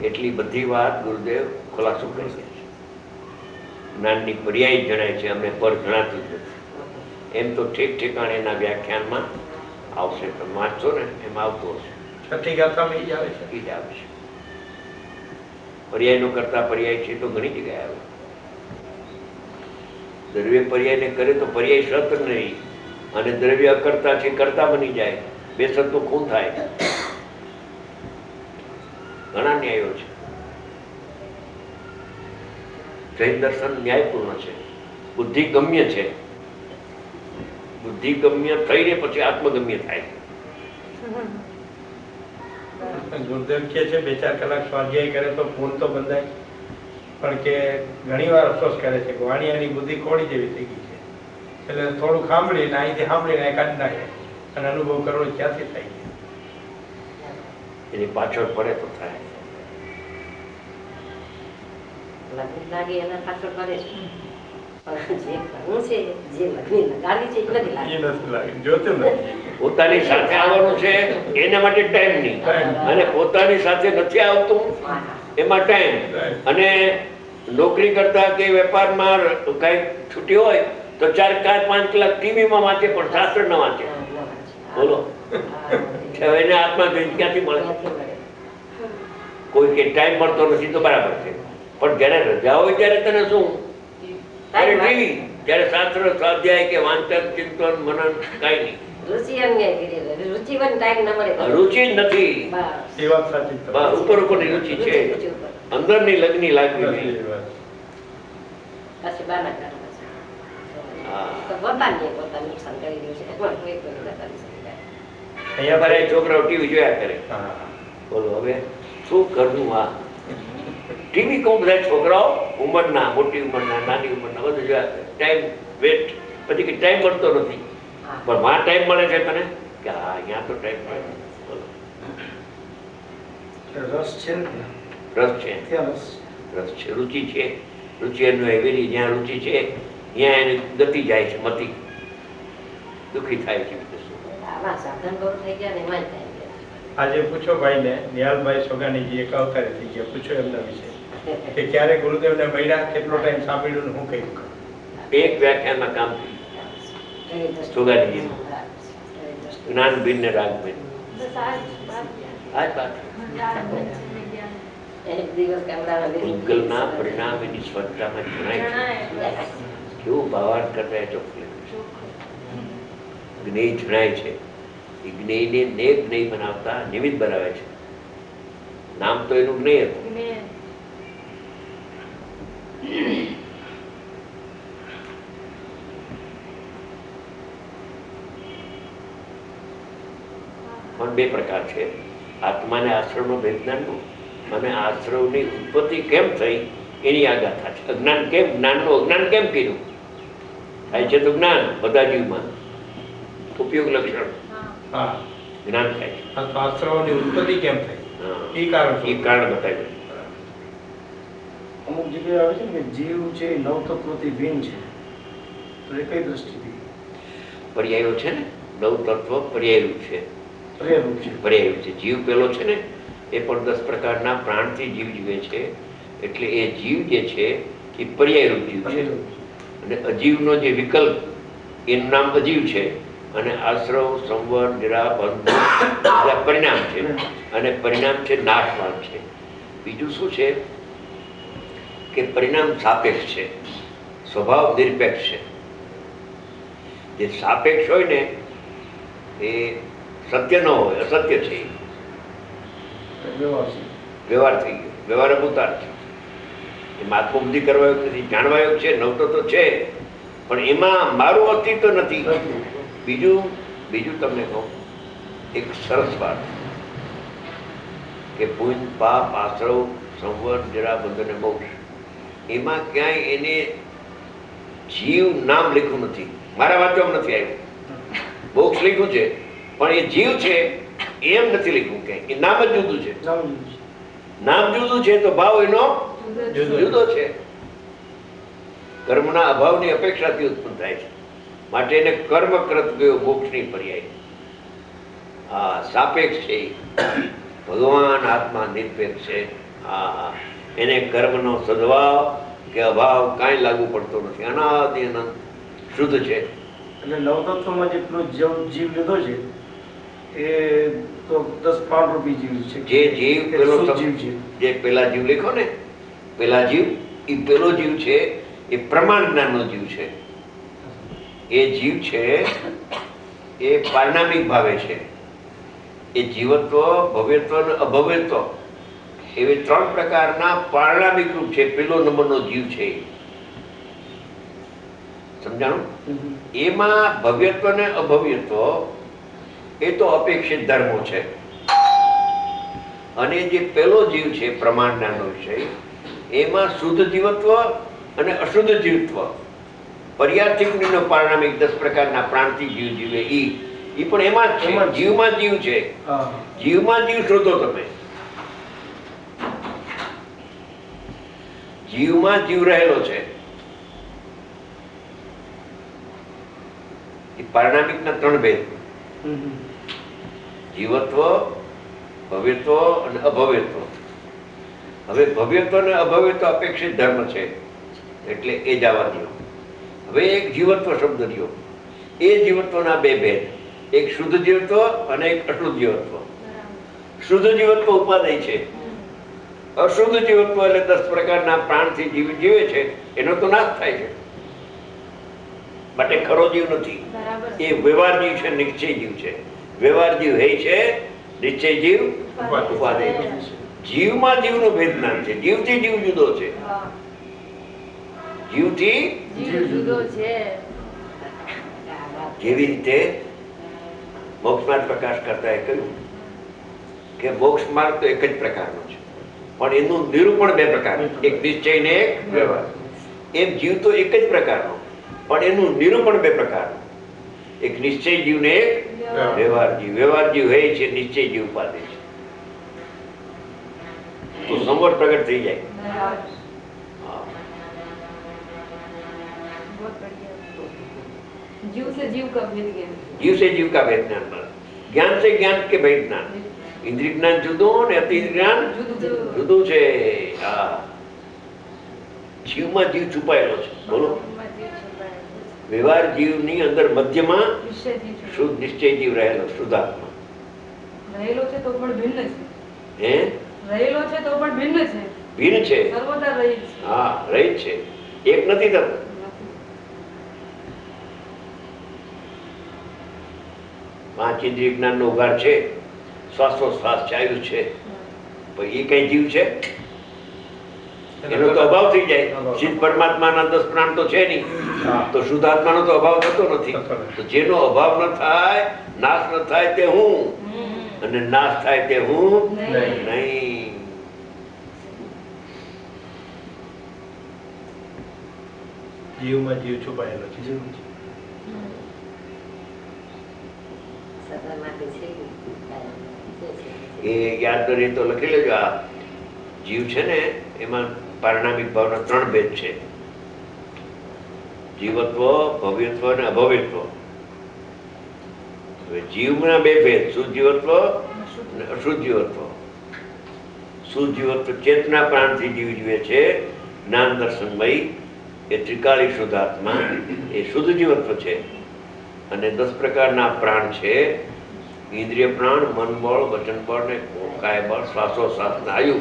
એટલી બધી વાત ગુરુદેવ ખુલાસો કરી ગયા છે. જ્ઞાનની પર્યાય જણાય છે, અમને પર જણાતું જ નથી. એમ તો ઠીક ઠેકાણે એના વ્યાખ્યાનમાં આવશે. તમે વાંચશો ને એમ આવતું હશે. છઠ્ઠી ગાથામાં એ જ આવે છે. એ જ આવે છે. પર્યાયનો કરતા પર્યાય છે તો ઘણી જગ્યાએ આવે. દ્રવ્ય પર્યાયને કરે તો પર્યાય સત નહીં, અને દ્રવ્ય અકર્તા છે કરતા બની જાય. બે સતનું ખૂન થાય. ઘણા ન્યાયો છે. જૈન દર્શન ન્યાયપૂર્ણ છે, બુદ્ધિગમ્ય છે. બુદ્ધિગમ્ય થઈને પછી આત્મગમ્ય થાય. ગુરુદેવ કહે છે 2-4 કલાક સ્વાધ્યાય કરે તો ભૂલ તો બંધાય, પણ કે ઘણી વાર અફસોસ કરે છે કે વાણિયાની બુદ્ધિ કોળી જેવી થઈ ગઈ છે. એટલે થોડું સાંભળીને અહીંથી સાંભળીને કાઢી નાખે અને અનુભવ કરવો ક્યાંથી થાય છે? એની પાછળ પડે તો થાય. લગ્ન લાગે એના પાછળ પડે છે, પણ જે કરવું છે, જે લગ્ન લગાડવી છે એ નથી એ લાગે. નથી લાગે, જોતું નથી. પોતાની સાથે આવવાનું છે એના માટે ટાઈમ નહીં, અને પોતાની સાથે નથી આવતું એમાં ટાઈમ. અને નોકરી કરતા કે વેપારમાં કઈ છૂટી હોય તો 4-5 કલાક ટીવીમાં વાંચે પણ શાસ્ત્ર ન વાંચે. બોલો, એને આત્મા ક્યાંથી મળે? કોઈ કે ટાઈમ મળતો નથી તો બરાબર છે, પણ જયારે રજા હોય ત્યારે તને શું? ત્યારે ટીવી, ત્યારે શાસ્ત્ર સ્વાધ્યાય કે વાંચન ચિંતન મનન કઈ નહીં. રુચિ અન્ય રુચિ પણ ટાઈમ ન મળે. રુચિ જ નથી. બસ. એ વાત સાચી છે. બસ, ઉપર ઉપરની રુચિ છે, રુચિ ઉપર. અંદરની લગ્ની લાગવી નહીં. એ વાત. પછી બાના કાઢવા હા. છે. તો પોતાની નુકસાન કરી રહ્યું છે. એમાં કોઈ કોઈ ન કરી શકે. અહીંયા અમારે છોકરાઓ ટીવી જોયા કરે. હા. બોલો હવે શું કરવું? આ ટીવી કહું બધા છોકરાઓ ઉંમરના, મોટી ઉંમરના, નાની ઉંમરના બધું ટાઈમ વેસ્ટ, પછી કે ટાઈમ મળતો નથી. પણ માં ટાઈમ મળે છે તને કે હા અહીંયા તો ટાઈમ મળે. રસ છે ને રસ છે, ત્યાં રસ. રસ છે, રુચિ છે. રુચિ એનું એવી જ્યાં રુચિ છે ત્યાં એની ગતિ જાય છે, મતિ દુઃખી થાય છે. આવા સાધન બહુ થઈ ગયા ને એમાં જ થાય ગયા. આજે પૂછો ભાઈને, નિહાલભાઈ સોગાણીજી એક અવતારે થઈ ગયા, પૂછો એમના વિશે કે ક્યારે ગુરુદેવને મળ્યા, કેટલો ટાઈમ સાંભળ્યું ને હું કહ્યું. એક વ્યાખ્યાનમાં કામ થયું. સોગાણીજી જ્ઞાનબીન ને રાજબીન બસ આ જ વાત છે. આ જ વાત. જ્ઞાન બને છે ને જ્ઞાન. એક દિવસ કામડામાં ભૂતગલના પરિણામ એની સ્વચ્છતામાં જણાય છે. જણાય બસ. કેવું ભાવાર્થ કરતા એ ચોખ્ખું ચોખ્ખું. જ્ઞેય જણાય છે. એ જ્ઞેયને ને જ્ઞેય બનાવતા નિમિત્ત બનાવે છે. નામ તો એનું જ્ઞેય હતું. જ્ઞાન. પણ બે પ્રકાર છે, આત્માને આશ્રવનો ભેદ જ્ઞાનનો અને આશ્રવની ઉત્પત્તિ કેમ થઈ એની આ ગાથા છે. અજ્ઞાન કેમ, જ્ઞાનનું અજ્ઞાન કેમ કર્યું થાય છે? તો જ્ઞાન બધા જીવમાં ઉપયોગ લક્ષણ હા. હા, જ્ઞાન થાય છે. આ તો આશ્રવોની ઉત્પત્તિ કેમ થઈ હા. એ કારણ એ શું? કારણ બતાવ્યું. અમુક જગ્યાએ આવે છે ને કે જીવ છે એ નવ તત્વોથી ભિન્ન છે, તો એ કઈ દ્રષ્ટિથી પર્યાયો છે ને, નવ તત્વ પર્યાયરૂપ છે. પ્રેરૂપ છે? પર્યાયરૂપ છે. જીવ પેલો છે ને એ પણ 10 પ્રકારના પ્રાણથી જીવ જીવે છે, એટલે એ જીવ જે છે એ પર્યાયરૂપ જીવ છે. અને અજીવનો જે વિકલ્પ એનું નામ અજીવ છે. અને આશ્રવ, સંવર, નિરા, બંધ બધા પરિણામ છે. અને પરિણામ છે નાશવાન છે. બીજું શું છે કે પરિણામ સાપેક્ષ છે, સ્વભાવ નિરપેક્ષ છે. જે સાપેક્ષ હોય ને એ સત્ય ન હોય, અસત્ય છે. વ્યવહાર છે. વ્યવહાર થઈ ગયો, વ્યવહાર અભૂતાર છે. એમાં આત્મબુદ્ધિ કરવા યોગ નથી, જાણવા યોગ છે, નવતો તો છે, પણ એમાં મારું અસ્તિત્વ નથી. બીજું તમને કહું એક સરસ વાત કે પુણ્ય, પાપ, આશ્રવ, સંવર, જરા, બંધ અને મોક્ષ, એમાં ક્યાંય એને જીવ નામ લખ્યું નથી. મારા વાંચવામાં નથી આવ્યું. મોક્ષ લખ્યું છે પણ એ જીવ છે એમ નથી લખ્યું. ક્યાંય એ નામ જ જુદું છે. નામ જુદું છે તો ભાવ એનો જુદો છે. કર્મના અભાવની અપેક્ષાથી ઉત્પન્ન થાય છે, માટે એને કર્મ કરત ગયો મોક્ષની પર્યાય. આ સાપેક્ષ છે. ભગવાન આત્મા નિરપેક્ષ છે. હા, એને કર્મનો સદભાવ કે અભાવ કાંઈ લાગુ પડતો નથી. અનાદિ અનંત શુદ્ધ છે. એટલે નવતત્વમાં જેટલો જીવ લીધો છે એ તો 10 પ્રાણરૂપી જીવ છે. જે જીવ પેલો શુદ્ધ જીવ છે. જે પેલા જીવ લખો ને, પેલા જીવ એ પેલો જીવ છે, એ પ્રમાણ જ્ઞાનનો જીવ છે. એ જીવ છે એ પારણામિક ભાવે છે. એ જીવત્વ, ભવ્યત્વ અને અભવ્યત્વ એવી 3 પ્રકારના પારણામિક રૂપ છે. પેલો નંબરનો જીવ છે. સમજાણું? એમાં ભવ્યત્વ અને અભવ્યત્વ એ તો અપેક્ષિત ધર્મો છે. અને જે પેલો જીવ છે પ્રમાણ જ્ઞાનનો વિષય, એમાં શુદ્ધ જીવત્વ અને અશુદ્ધ જીવત્વ, પર્યાર્થિકનો પારણામિક 10 પ્રકારના પ્રાણથી જીવ જીવે ઈ પણ એમાં જ છે. જીવમાં જીવ છે. જીવમાં જીવ શોધો તમે. જીવમાં જીવ રહેલો છે. એ પારણામિકના 3 ભેદ: જીવત્વ, ભવ્યત્વ અને અભવ્યત્વ. હવે ભવ્યત્વ અને અભવ્યત્વ અપેક્ષિત ધર્મ છે, એટલે એ જવા દો. હવે એક જીવત્વ શબ્દ રહ્યો. એ જીવત્વના 2 ભેદ: એક શુદ્ધ જીવત્વ અને એક અશુદ્ધ જીવત્વ. શુદ્ધ જીવત્વ ઉપાદેય છે. અશુદ્ધ જીવત્વ એટલે 10 પ્રકારના પ્રાણથી જીવ જીવે છે, એનો તો નાશ થાય છે. માટે ખરો જીવ નથી. એ વ્યવહાર જીવ છે, નિશ્ચય જીવ છે. વ્યવહાર જીવ હે છે, નિશ્ચય જીવ ઉપાદેય છે. જીવમાં જીવનો ભેદ જ્ઞાન છે. જીવથી જીવ જુદો છે. જીવથી જીવ જુદો છે. જેવી રીતે મોક્ષ માર્ગ પ્રકાશ કરતા એ કહ્યું કે મોક્ષ માર્ગ તો એક જ પ્રકારનો છે. પણ એનું નિરૂપણ બે પ્રકાર, એક નિશ્ચય ને એક વ્યવહાર. એમ જીવ તો એક જ પ્રકારનો, પણ એનું નિરૂપણ બે પ્રકારનું, એક નિશ્ચય જીવ ને એક વ્યવહાર જીવ. વ્યવહાર જીવ હે છે, નિશ્ચય જીવ ઉપાધિ છે. તો સંવર પ્રગટ થઈ જાય. હા. बहुत बढ़िया। जीव से जीव का भेद ज्ञान, जीव से जीव का भेद ज्ञान મળે. જ્ઞાન से ज्ञान के भेद ज्ञान. ઇન્દ્રિય જ્ઞાન જુદું ને અતિ જ્ઞાન જુદું છે. હા, જીવમાં જીવ છુપાયેલો છે. બોલો, વ્યવહાર જીવની અંદર મધ્યમાં શુદ્ધ નિશ્ચય જીવ રહેલો, શુદ્ધાત્મા રહેલો છે તો પણ ભિન્ન છે. હે, રહેલો છે તો પણ ભિન્ન છે, ભિન્ન છે. સર્વદા રહિત છે. હા, રહિત છે, એક નથી થતો. પાંચ ઇન્દ્રિય જ્ઞાન નો ઉગાર છે, શ્વાસોશ્વાસ ચાલ્યું છે, પણ એ કઈ જીવ છે? એનો તો અભાવ થઈ જાય. સિદ્ધ પરમાત્માના 10 પ્રાણ તો છે નહીં, તો શુદ્ધાત્માનો તો અભાવ થતો નથી. તો જેનો અભાવ ન થાય, નાશ ન થાય તે હું, અને નાશ થાય તે હું નહીં. જીવમાં જીવ છુપાયેલો છે. સદા માટે છે એ યાદ કરીએ તો લખી લેજો. આ જીવ છે ને, એમાં પારણામિક ભાવના 3 ભેદ છે: જીવત્વ, ભવ્યત્વ અને અભવ્યત્વ. હવે જીવના 2 ભેદ, શુદ્ધ જીવત્વ અને અશુદ્ધ જીવત્વ. શુદ્ધ જીવત્વ ચેતના પ્રાણથી જીવ જીવે છે, જ્ઞાન દર્શનમય, એ ત્રિકાળી શુદ્ધાત્મા, એ શુદ્ધ જીવત્વ છે. અને 10 પ્રકારના પ્રાણ છે: ઇન્દ્રિય પ્રાણ, મન બળ, વચન બળ ને કાય બળ, શ્વાસોશ્વાસ ને આયુ.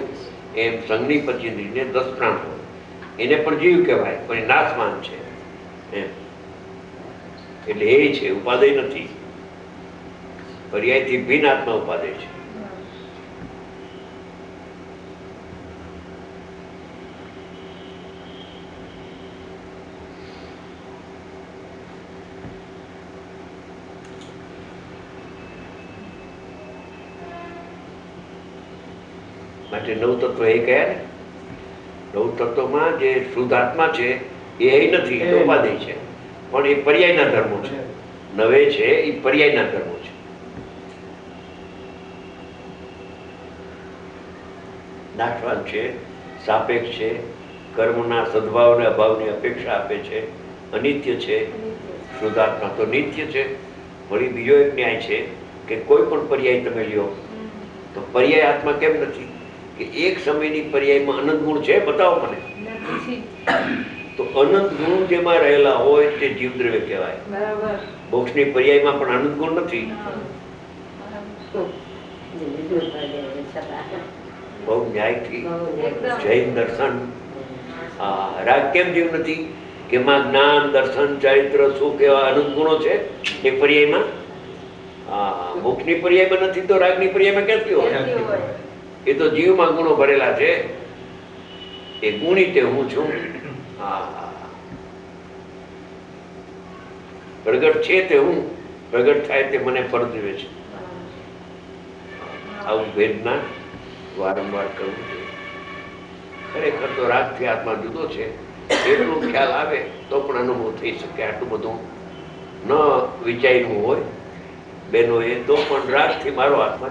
એમ સંઘની 25 ઇન્દ્રિયને 10 પ્રાણ હોય. એને પણ જીવ કહેવાય, પણ એ નાશમાન છે. એમ એટલે એ છે, ઉપાદેય નથી. પર્યાયથી ભિન્ન આત્મા ઉપાદેય છે. માટે 9 તત્વ એ કહ્યા ને, 9 તત્વમાં જે શુદ્ધ આત્મા છે એ નથી, એ ઉપાદેય છે. પણ એ પર્યાયના ધર્મો છે. 9 છે એ પર્યાયના ધર્મો છે. નાશવાન છે, સાપેક્ષ છે, કર્મના સદભાવ અને અભાવની અપેક્ષા આપે છે, અનિત્ય છે. શુદ્ધાત્મા તો નિત્ય છે. વળી બીજો એક ન્યાય છે કે કોઈ પણ પર્યાય તમે લ્યો તો પર્યાય આત્મા કેમ નથી? કે એક સમયની પર્યાયમાં અનંત ગુણ છે, બતાવો મને. તો અનંત ગુણ જેમાં રહેલા હોય તે જીવદ્રવ્ય કહેવાય. મોક્ષની પર્યાયમાં પણ અનંત ગુણ નથી. બહુ ન્યાયથી જૈન દર્શન. રાગ કેમ જીવ નથી? કે એમાં જ્ઞાન, દર્શન, ચારિત્ર, સુખ એવા અનંત ગુણો છે એક પર્યાયમાં. મોક્ષની પર્યાયમાં નથી તો રાગની પર્યાયમાં ક્યાંથી હોય? એ તો જીવમાં ગુણો ભરેલા છે. એ ગુણી તે હું છું. પ્રગટ છે તે હું, પ્રગટ થાય તે મને પરદ્રવ્ય છે. આવું ભેદના વારંવાર કરવું જોઈએ. ખરેખર તો રાગથી આત્મા જુદો છે એટલો ખ્યાલ આવે તો પણ અનુભવ થઈ શકે. આટલું બધું ન વિચાર્યું હોય બેનો એ તો પણ રાગથી મારો આત્મા